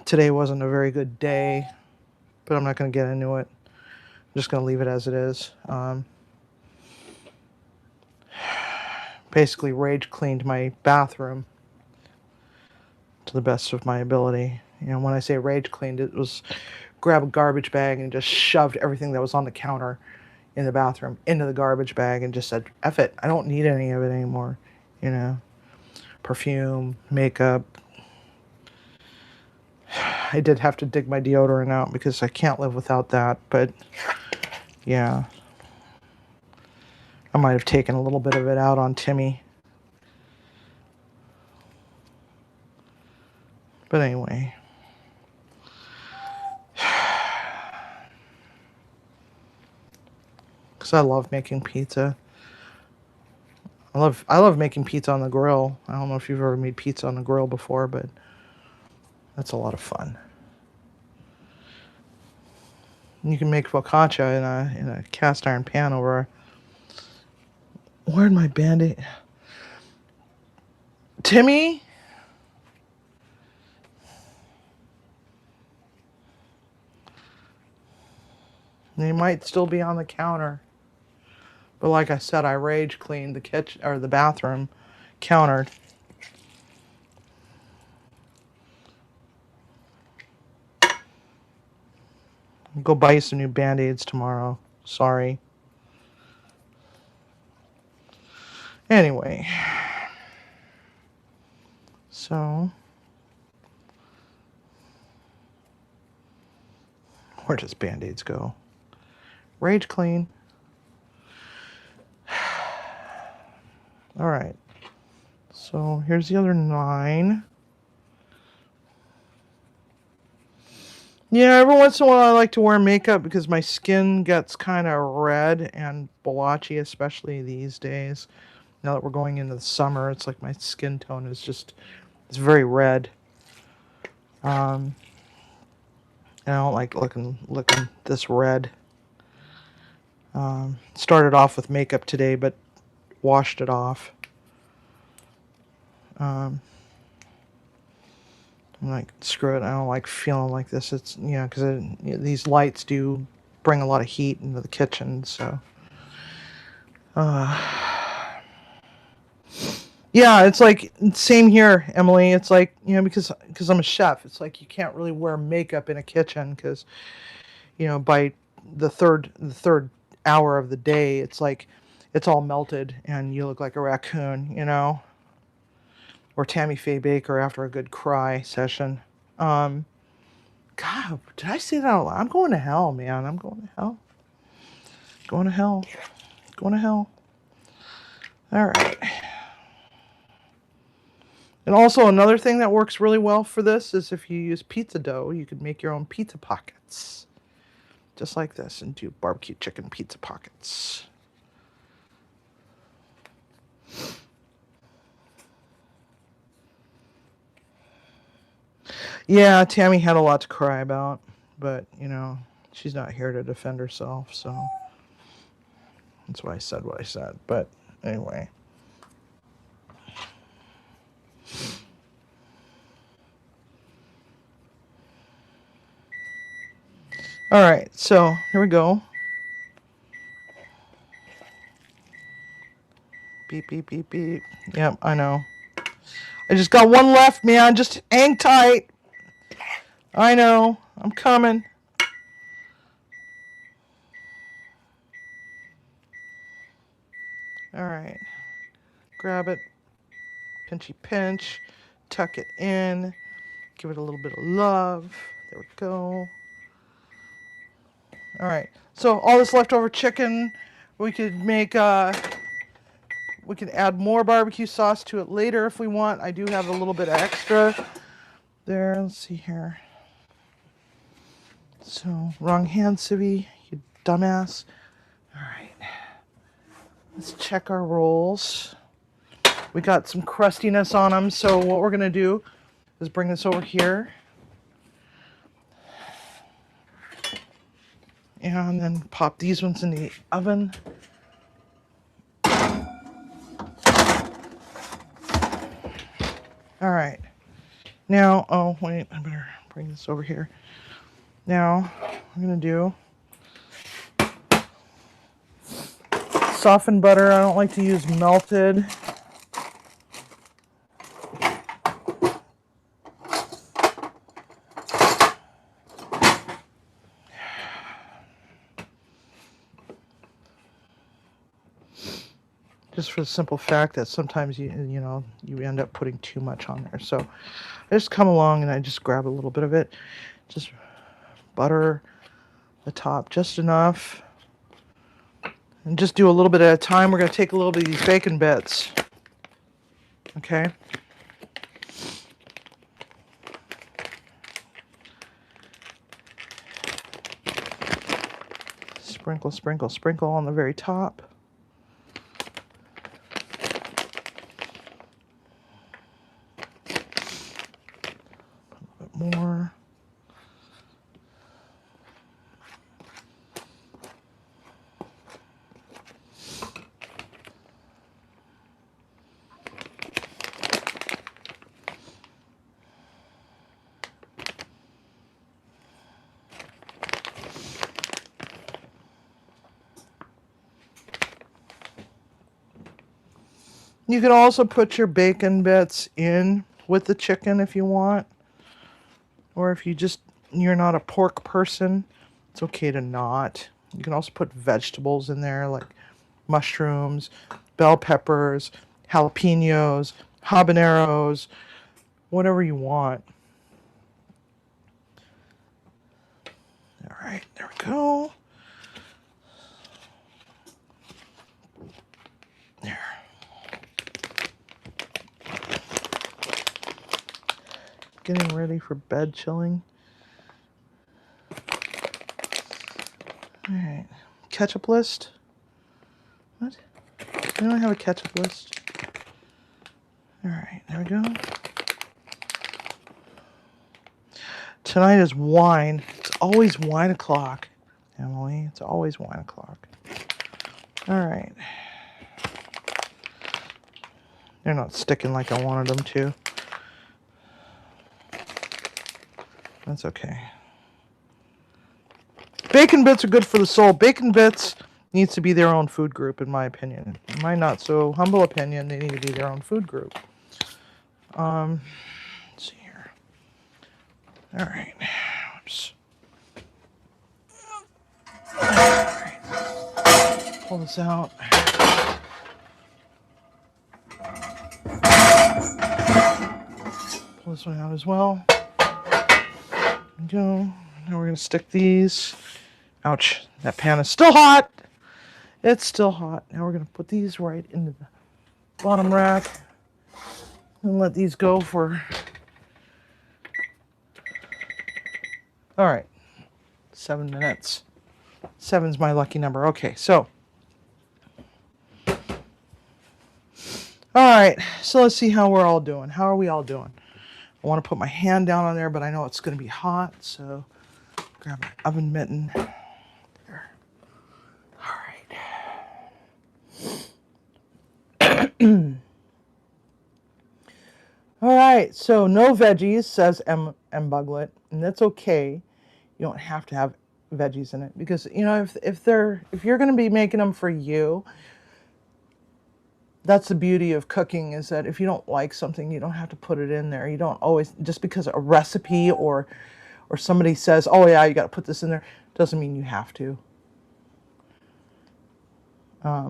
Today wasn't a very good day, but I'm not going to get into it. I'm just going to leave it as it is. Basically rage cleaned my bathroom to the best of my ability. When I say rage cleaned, it was grab a garbage bag and just shoved everything that was on the counter in the bathroom into the garbage bag and just said, F it, I don't need any of it anymore. Perfume, makeup. I did have to dig my deodorant out because I can't live without that, but yeah. I might have taken a little bit of it out on Timmy. But anyway. Because I love making pizza. I love making pizza on the grill. I don't know if you've ever made pizza on the grill before, but that's a lot of fun. And you can make focaccia in a cast iron pan over. Where'd my Band-Aid? Timmy? They might still be on the counter. But like I said, I rage cleaned the kitchen or the bathroom counter. Go buy you some new Band-Aids tomorrow. Sorry. Anyway. So, where does Band-Aids go? Rage clean. All right. So here's the other 9. Yeah, every once in a while I like to wear makeup because my skin gets kind of red and blotchy, especially these days. Now that we're going into the summer, it's like my skin tone is just, it's very red. And I don't like looking this red. Started off with makeup today, but washed it off. I'm like, screw it. I don't like feeling like this. It's, because these lights do bring a lot of heat into the kitchen. So, yeah, it's like, same here, Emily. It's like, because I'm a chef, it's like you can't really wear makeup in a kitchen because, by the third hour of the day, it's like it's all melted and you look like a raccoon, or Tammy Faye Baker after a good cry session. God, did I say that out loud? I'm going to hell, man. I'm going to hell. Going to hell. Going to hell. All right. And also another thing that works really well for this is if you use pizza dough, you could make your own pizza pockets. Just like this, and do barbecue chicken pizza pockets. Yeah, Tammy had a lot to cry about, but, she's not here to defend herself, so that's why I said what I said. But anyway. All right, so here we go. Beep, beep, beep, beep. Yep, I know. I just got one left, man. Just hang tight. I know. I'm coming. All right. Grab it. Pinchy pinch. Tuck it in. Give it a little bit of love. There we go. All right. So all this leftover chicken, we could make, we can add more barbecue sauce to it later if we want. I do have a little bit extra there. Let's see here. So, wrong hand, Civvy, you dumbass. All right. Let's check our rolls. We got some crustiness on them, so what we're going to do is bring this over here. And then pop these ones in the oven. All right. Now, oh, wait, I better bring this over here. Now, I'm going to do softened butter. I don't like to use melted. Just for the simple fact that sometimes you end up putting too much on there. So I just come along and I just grab a little bit of it. Just butter the top just enough. And just do a little bit at a time. We're going to take a little bit of these bacon bits. Okay. Sprinkle, sprinkle, sprinkle on the very top. A little bit more. You can also put your bacon bits in with the chicken if you want. Or if you're not a pork person, it's okay to not. You can also put vegetables in there like mushrooms, bell peppers, jalapenos, habaneros, whatever you want. All right, there we go. There. Getting ready for bed chilling. All right, ketchup list. What? I don't have a ketchup list. All right, there we go. Tonight is wine. It's always wine o'clock, Emily. It's always wine o'clock. All right. They're not sticking like I wanted them to. That's okay. Bacon bits are good for the soul. Bacon bits needs to be their own food group, in my opinion. In my not so humble opinion, they need to be their own food group. Let's see here. All right. Oops. All right. Pull this out. Pull this one out as well. There we go. Now we're going to stick these. Ouch. That pan is still hot. It's still hot. Now we're going to put these right into the bottom rack and let these go for... All right. 7 minutes. 7's my lucky number. Okay, so... All right, so let's see how we're all doing. How are we all doing? I want to put my hand down on there, but I know it's going to be hot, so grab my oven mitten. There. All right. All right, so no veggies, says M. Buglet, and that's okay. You don't have to have veggies in it because, you know, if you're going to be making them for you, that's the beauty of cooking, is that if you don't like something, you don't have to put it in there. You don't always, just because a recipe or somebody says, oh yeah, you got to put this in there, doesn't mean you have to.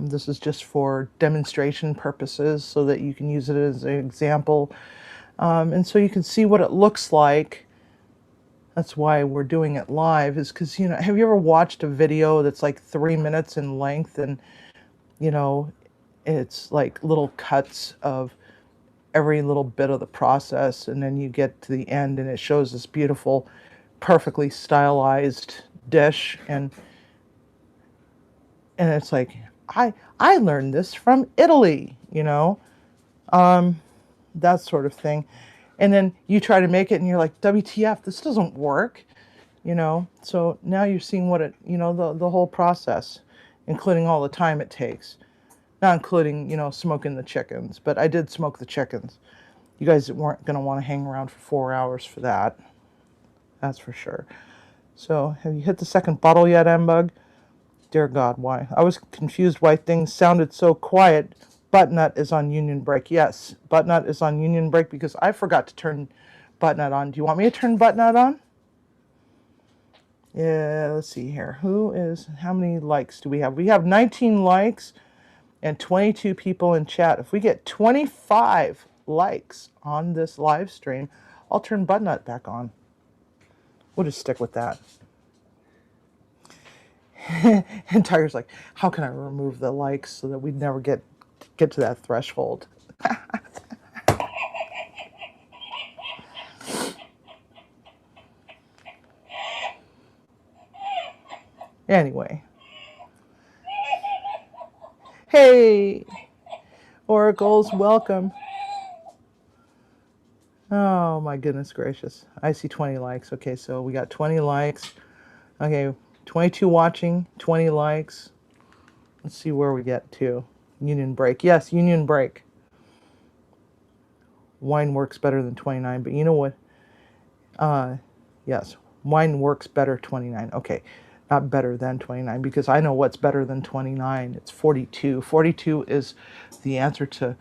This is just for demonstration purposes so that you can use it as an example. And so you can see what it looks like. That's why we're doing it live, is because, you know, have you ever watched a video that's like 3 minutes in length and, you know, it's like little cuts of every little bit of the process, and then you get to the end and it shows this beautiful, perfectly stylized dish, and it's like, I learned this from Italy, you know, that sort of thing. And then you try to make it and you're like, WTF, this doesn't work, you know. So now you're seeing what it, you know, the whole process, including all the time it takes. Not including, you know, smoking the chickens, but I did smoke the chickens. You guys weren't going to want to hang around for 4 hours for that. That's for sure. So, have you hit the second bottle yet, M-Bug? Dear God, why? I was confused why things sounded so quiet. Buttnut is on union break. Yes, Buttnut is on union break because I forgot to turn Buttnut on. Do you want me to turn Buttnut on? Yeah, let's see here. How many likes do we have? We have 19 likes. And 22 people in chat. If we get 25 likes on this live stream, I'll turn Buttnut back on. We'll just stick with that. And Tiger's like, how can I remove the likes so that we never get to that threshold? Anyway. Hey, Oracles, welcome. Oh my goodness gracious. I see 20 likes. Okay, so we got 20 likes. Okay, 22 watching, 20 likes. Let's see where we get to. Union break. Yes, union break. Wine works better than 29, but you know what? Yes, wine works better 29. Okay. Not better than 29, because I know what's better than 29. It's 42. 42 is the answer to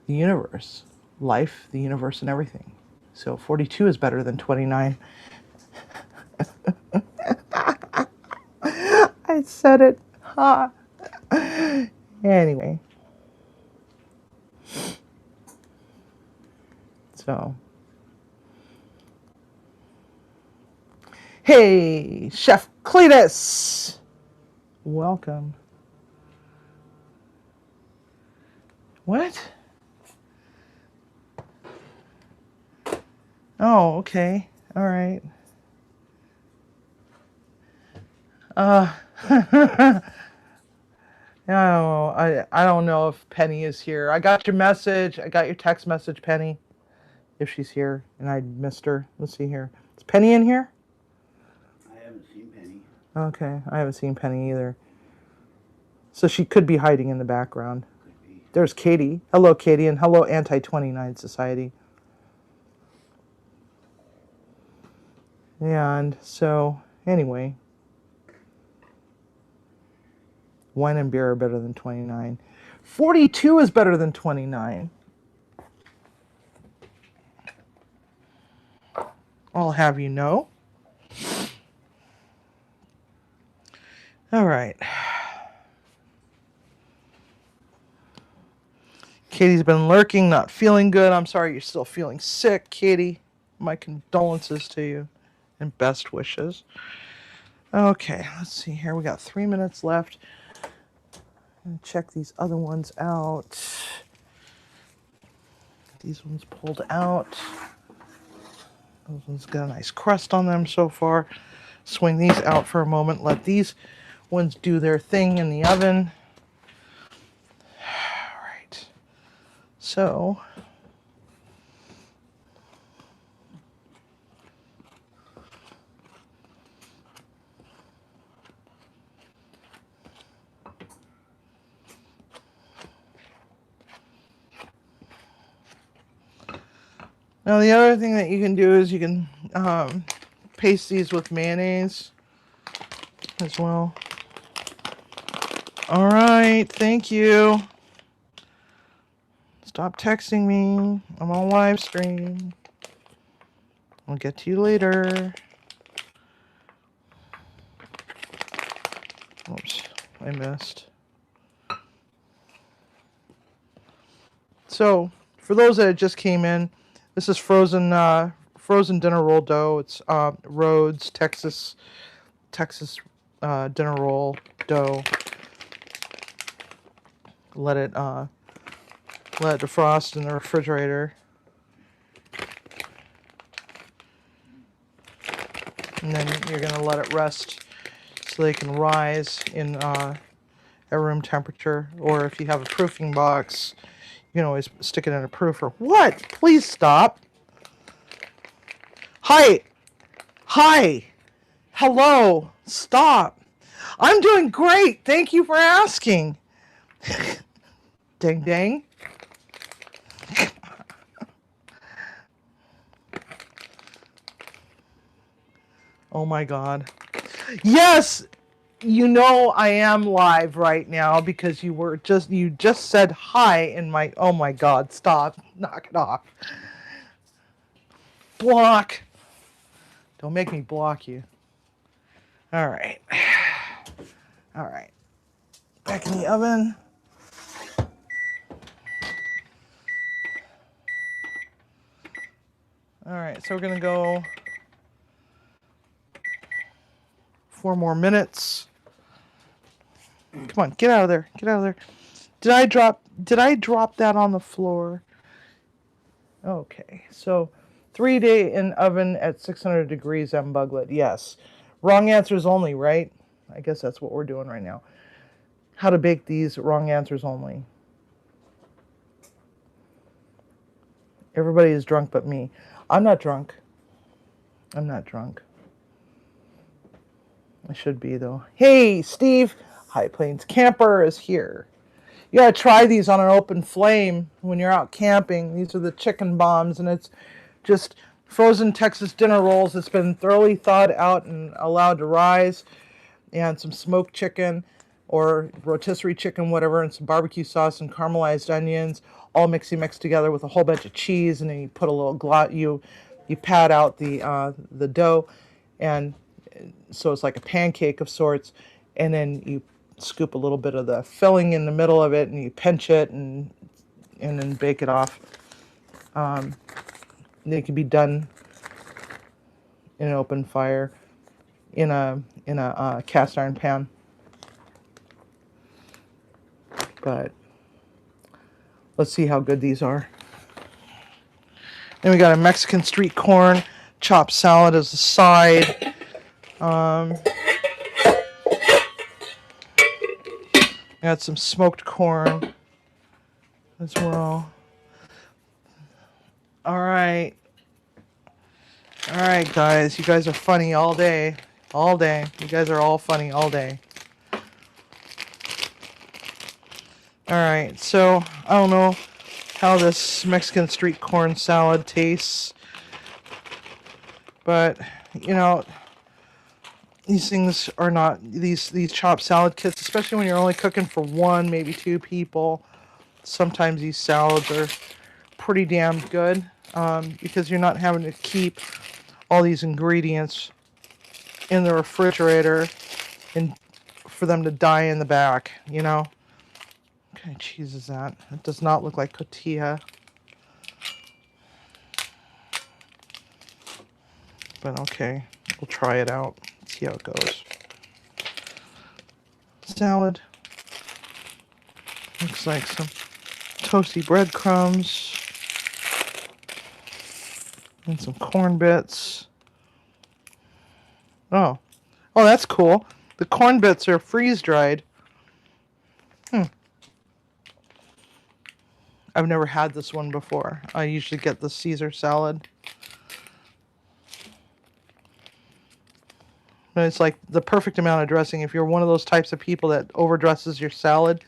the universe, life, the universe, and everything. So 42 is better than 29. I said it. Ha. Anyway. So. Hey, Chef Cletus. Welcome. What? Oh, okay. All right. No, I don't know if Penny is here. I got your message. I got your text message, Penny. If she's here, and I missed her. Let's see here. Is Penny in here? I haven't seen Penny. Okay, I haven't seen Penny either. So she could be hiding in the background. Could be. There's Katie. Hello, Katie, and hello, Anti-29 Society. And so, anyway. Wine and beer are better than 29. 42 is better than 29. I'll have you know. All right. Katie's been lurking, not feeling good. I'm sorry you're still feeling sick, Katie. My condolences to you and best wishes. Okay, let's see here. We got 3 minutes left. I'm gonna check these other ones out. These ones pulled out. Those ones got a nice crust on them so far. Swing these out for a moment. Let these ones do their thing in the oven. All right. So, now the other thing that you can do is you can paste these with mayonnaise as well. All right, thank you. Stop texting me. I'm on live stream. I'll get to you later. Oops, I missed. So, for those that just came in, this is frozen dinner roll dough. It's Rhodes, Texas dinner roll dough. Let it defrost in the refrigerator. And then you're going to let it rest so they can rise in at room temperature. Or if you have a proofing box, you can always stick it in a proofer. What? Please stop. Hi. Hi. Hello. Stop. I'm doing great. Thank you for asking. Ding ding. Oh my God. Yes, you know I am live right now because you just said hi in my, oh my God, stop. Knock it off. Block. Don't make me block you. All right. All right. Back in the oven. All right, so we're gonna go 4 more minutes. Come on, get out of there. Get out of there. Did I drop that on the floor? Okay, so 3-day in oven at 600 degrees mbuglet. Yes. Wrong answers only, right? I guess that's what we're doing right now. How to bake these, wrong answers only. Everybody is drunk but me. I'm not drunk. I'm not drunk. I should be, though. Hey, Steve. High Plains Camper is here. You gotta try these on an open flame when you're out camping. These are the chicken bombs, and it's just frozen Texas dinner rolls that's been thoroughly thawed out and allowed to rise, and some smoked chicken or rotisserie chicken, whatever, and some barbecue sauce and caramelized onions, all mixed together with a whole bunch of cheese, and then you put a little you pat out the dough, and so it's like a pancake of sorts, and then you scoop a little bit of the filling in the middle of it, and you pinch it, and then bake it off. It can be done in an open fire in a cast iron pan. But let's see how good these are. Then we got a Mexican street corn, chopped salad as a side. Got some smoked corn as well. All right, guys. You guys are funny all day. All day. You guys are all funny all day. All right, so I don't know how this Mexican street corn salad tastes, but you know, these things are not these chopped salad kits, especially when you're only cooking for one, maybe two people. Sometimes these salads are pretty damn good because you're not having to keep all these ingredients in the refrigerator and for them to die in the back, you know. What kind of cheese is that? It does not look like cotija. But okay, we'll try it out, see how it goes. Salad. Looks like some toasty breadcrumbs. And some corn bits. Oh, that's cool. The corn bits are freeze-dried. I've never had this one before. I usually get the Caesar salad. But it's like the perfect amount of dressing. If you're one of those types of people that overdresses your salad,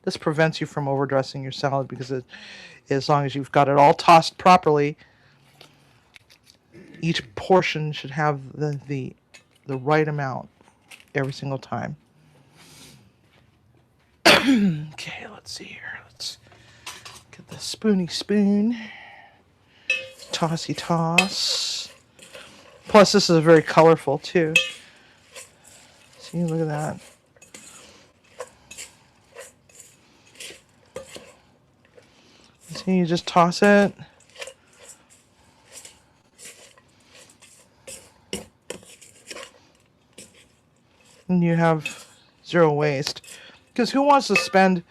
this prevents you from overdressing your salad because as long as you've got it all tossed properly, each portion should have the right amount every single time. Okay, let's see here. Let's get the spoony spoon. Tossy toss. Plus, this is very colorful too. See, look at that. See, you just toss it. And you have zero waste. Because who wants to spend,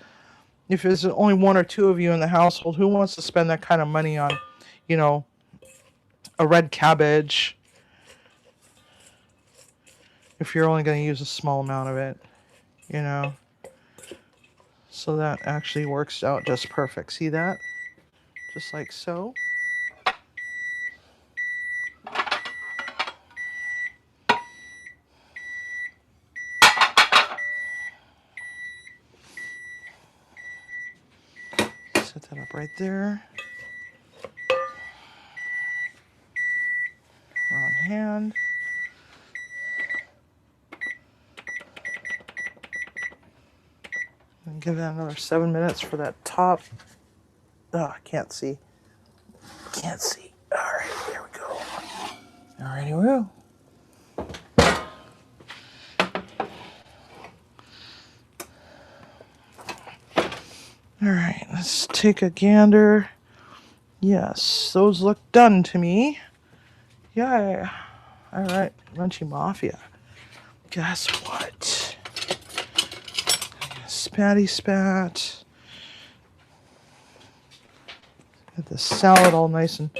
if there's only one or two of you in the household, who wants to spend that kind of money on, you know, a red cabbage if you're only going to use a small amount of it, you know? So that actually works out just perfect. See that? Just like so. Set that up right there. Wrong hand. And give that another 7 minutes for that top. Oh, I can't see. Can't see. All right, here we go. All right, here we go. All right, let's take a gander. Yes, those look done to me. Yeah. All right, Munchy Mafia. Guess what? Spatty spat. Get the salad all nice and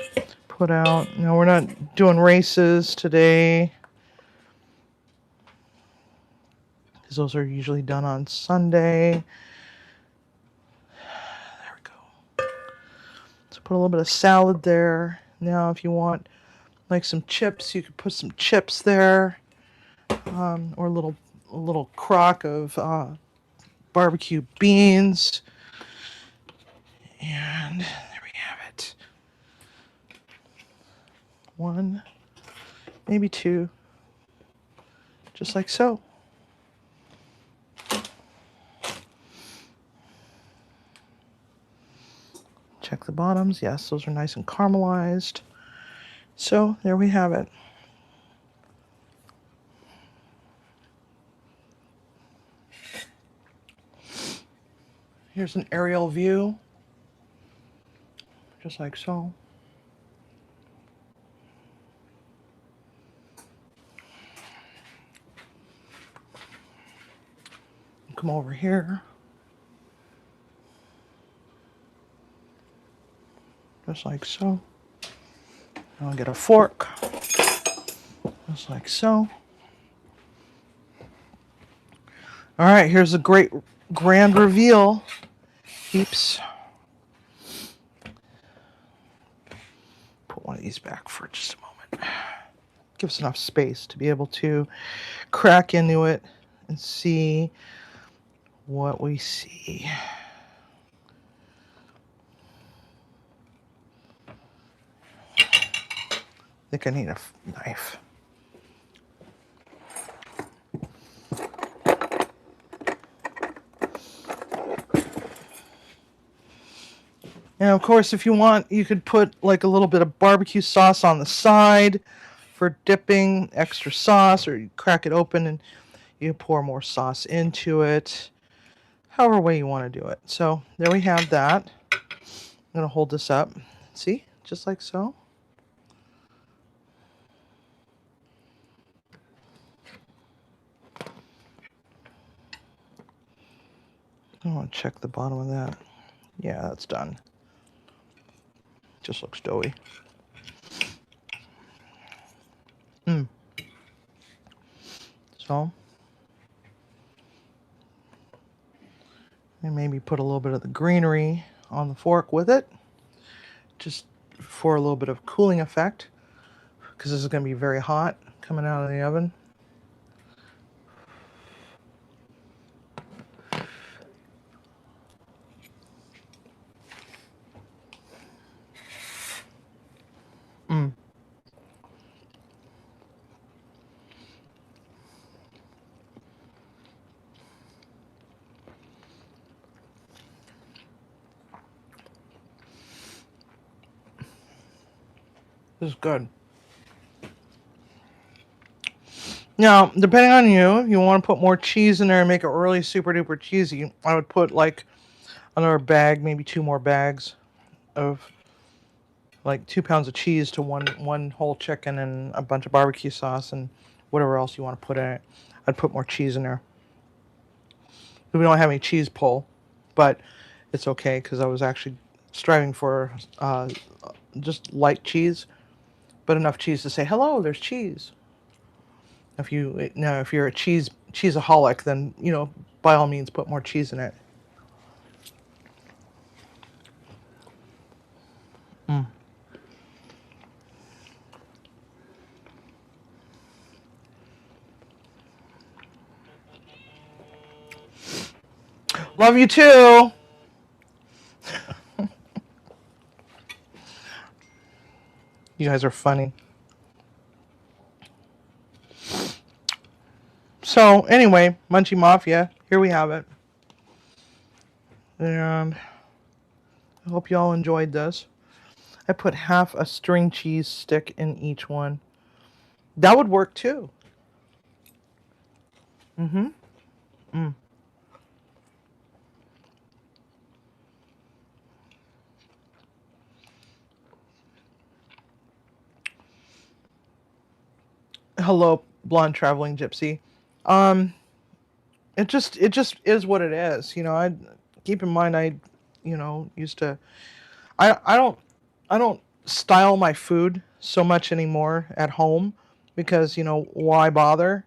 put out. No, we're not doing races today, because those are usually done on Sunday. There we go. So put a little bit of salad there. Now if you want like some chips, you could put some chips there, or a little crock of barbecue beans. And there we have it. One, maybe two, just like so. Check the bottoms. Yes, those are nice and caramelized. So there we have it. Here's an aerial view, just like so. Come over here, just like so. I'll get a fork, just like so. All right, here's a great grand reveal, peeps. Put one of these back for just a moment. Give us enough space to be able to crack into it and see what we see. I think I need a knife. And of course, if you want, you could put like a little bit of barbecue sauce on the side for dipping, extra sauce, or you crack it open and you pour more sauce into it, however way you want to do it. So there we have that. I'm going to hold this up. See, just like so. I want to check the bottom of that. Yeah, that's done. Just looks doughy. So, and maybe put a little bit of the greenery on the fork with it, just for a little bit of cooling effect, because this is going to be very hot coming out of the oven. This is good. Now, depending on you, if you want to put more cheese in there and make it really super duper cheesy, I would put like another bag, maybe 2 more bags of like 2 pounds of cheese to one whole chicken and a bunch of barbecue sauce and whatever else you want to put in it. I'd put more cheese in there. We don't have any cheese pull, but it's okay because I was actually striving for just light cheese, but enough cheese to say hello. There's cheese. If you're a cheeseaholic, then by all means put more cheese in it. Love you too. You guys are funny. So anyway, Munchie Mafia, here we have it. And I hope you all enjoyed this. I put half a string cheese stick in each one. That would work too. Hello, blonde traveling gypsy. It just is what it is. I keep in mind I used to I don't style my food so much anymore at home because why bother?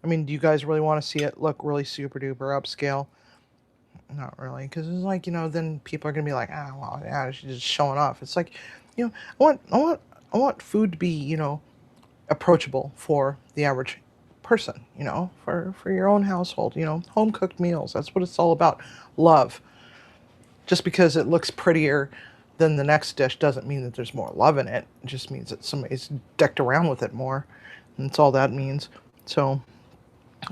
I mean, do you guys really want to see it look really super duper upscale? Not really, because it's like then people are gonna be like, well, yeah, she's just showing off. It's like, I want food to be approachable for the average person, for your own household, home cooked meals. That's what it's all about. Love. Just because it looks prettier than the next dish doesn't mean that there's more love in it. It just means that somebody's decked around with it more. And that's all that means. So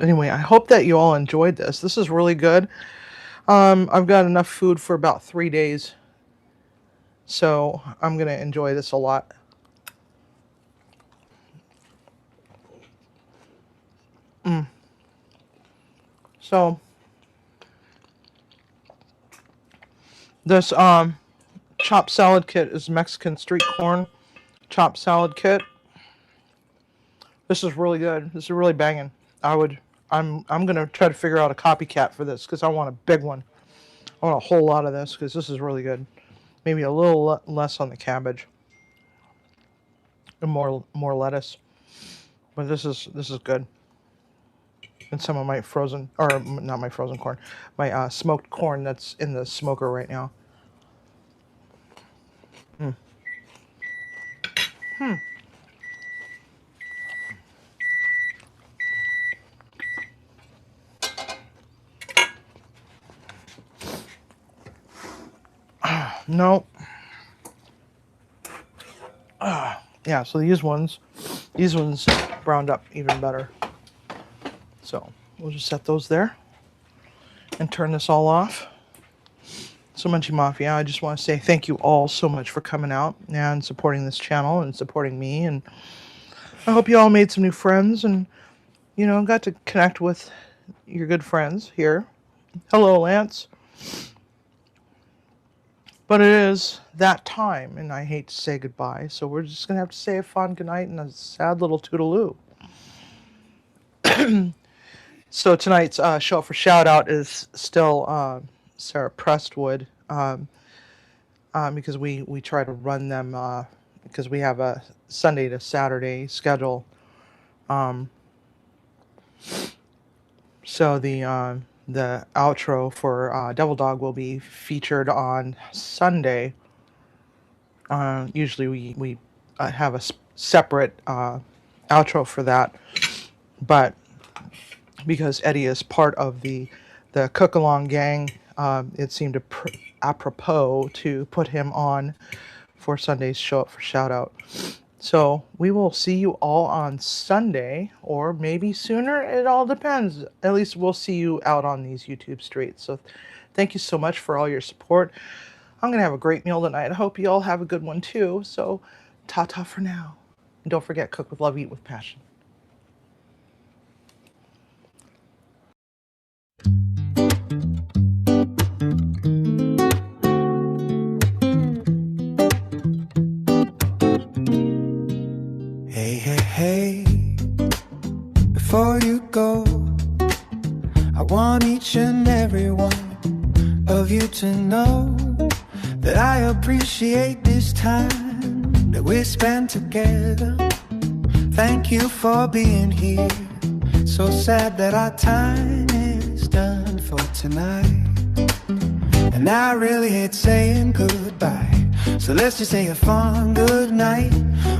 anyway, I hope that you all enjoyed this. This is really good. I've got enough food for about 3 days So I'm going to enjoy this a lot. So this chopped salad kit is Mexican street corn chopped salad kit. This is really good. This is really banging. I'm gonna try to figure out a copycat for this because I want a big one. I want a whole lot of this because this is really good. Maybe a little less on the cabbage and more lettuce, but this is good. And some of my frozen, or not my frozen corn, my smoked corn that's in the smoker right now. No. Yeah, so these ones browned up even better. So we'll just set those there and turn this all off. So Munchie Mafia, I just want to say thank you all so much for coming out and supporting this channel and supporting me. And I hope you all made some new friends and, you know, got to connect with your good friends here. Hello, Lance. But it is that time, and I hate to say goodbye, so we're just going to have to say a fond goodnight and a sad little toodaloo. So tonight's show for shout-out is still Sarah Prestwood, because we try to run them, because we have a Sunday to Saturday schedule. So the outro for Devil Dog will be featured on Sunday. Usually we have a separate outro for that, but because Eddie is part of the cook-along gang, it seemed apropos to put him on for Sunday's show up for shout out. So we will see you all on Sunday, or maybe sooner. It all depends. At least we'll see you out on these YouTube streets. So thank you so much for all your support. I'm going to have a great meal tonight. I hope you all have a good one too. So ta-ta for now. And don't forget, cook with love, eat with passion. Hey, before you go, I want each and every one of you to know that I appreciate this time that we spent together. Thank you for being here. So sad that our time is done for tonight, and I really hate saying goodbye. So let's just say a fond good night,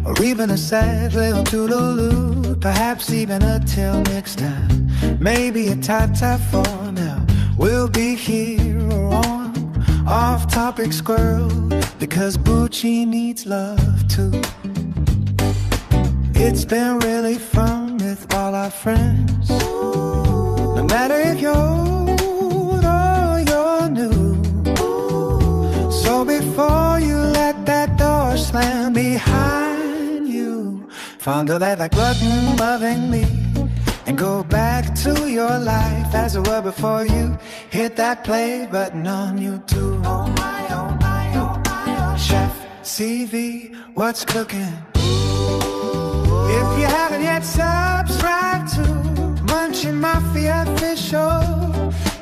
or even a sad little toodaloo. Perhaps even a till next time. Maybe a ta-ta for now. We'll be here or on off-topic squirrel, because Bucci needs love too. It's been really fun with all our friends, no matter if you're old or you're new. So before you let that door slam behind you, fondle that like glutton loving me, and go back to your life as it were before you hit that play button on YouTube. Oh my, oh my, oh my, oh. Chef CV, what's cooking? If you haven't yet subscribed to Munchie Mafia Official,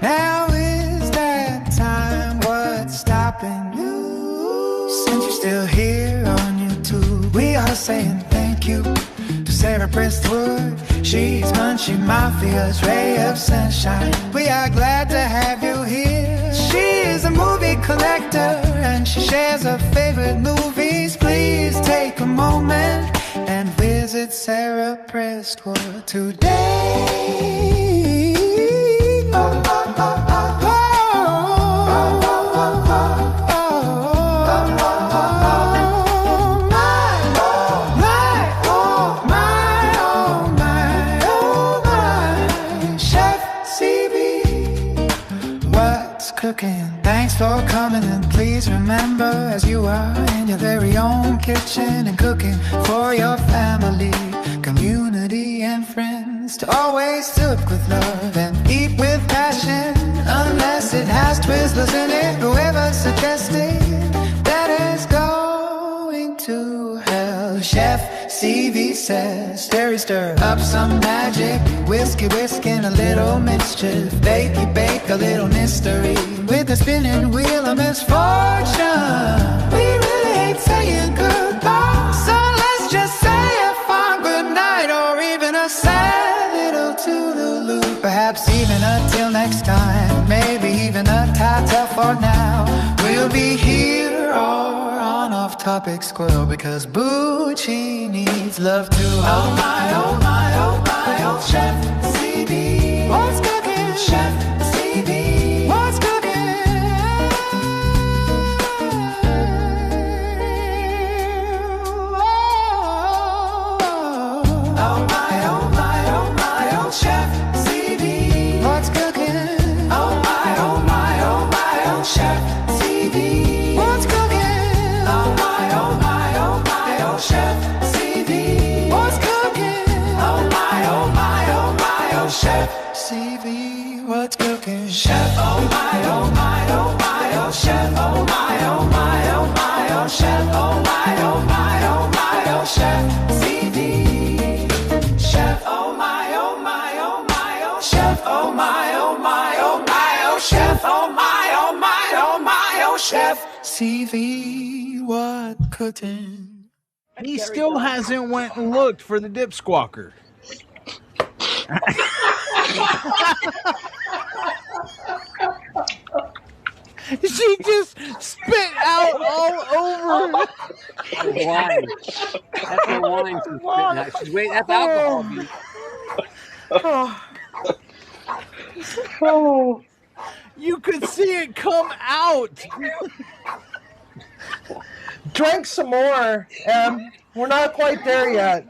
now is that time. What's stopping you? Since you're still here on YouTube, we are saying thank you to Sarah Prestwood. She's Munchie Mafia's ray of sunshine. We are glad to have you here. She is a movie collector and she shares her favorite movies. Please take a moment and visit Sarah Prestwood today. Oh, oh, oh, oh, oh. Cooking. Thanks for coming and Please remember, as you are in your very own kitchen and cooking for your family, community, and friends, to always cook with love and eat with passion, unless it has Twizzlers in it. Whoever suggested that is going to hell. Chef CV says, stir up some magic, whisk and a little mischief, bake a little mystery with a spinning wheel of misfortune. We really hate saying goodbye, so let's just say a fond good night, or even a sad little toodaloo. Perhaps even until next time, maybe even a ta-ta for now. We'll be here or on off-topic squirrel, because Bucci needs love too. Oh my, oh my, oh my, oh Chef CD, what's cooking? Chef CD, what's cooking? Oh my, oh my, oh my, oh Chef CD, what's cooking? Oh my, oh my, oh my, oh Chef CD, what's cooking? Oh my, oh my, oh my, oh Chef CD, what's cooking? Oh my, oh my, oh my, oh Chef CD, what's cooking? Chef, oh my, oh my, oh my, oh Chef, oh my, oh my, oh my, oh Chef, oh my, oh my, oh my, oh Chef CD. Chef, oh my, oh my, oh my, oh Chef, oh my, oh my, oh my, oh Chef, oh my, oh my, oh my, oh Chef CV, what cooking? He still hasn't went and looked for the dip squawker. She just spit out all over. Wine. That's the wine she's spitting out. She's waiting. That's alcohol. Dude. Oh. You could see it come out. Drink some more, Em. We're not quite there yet.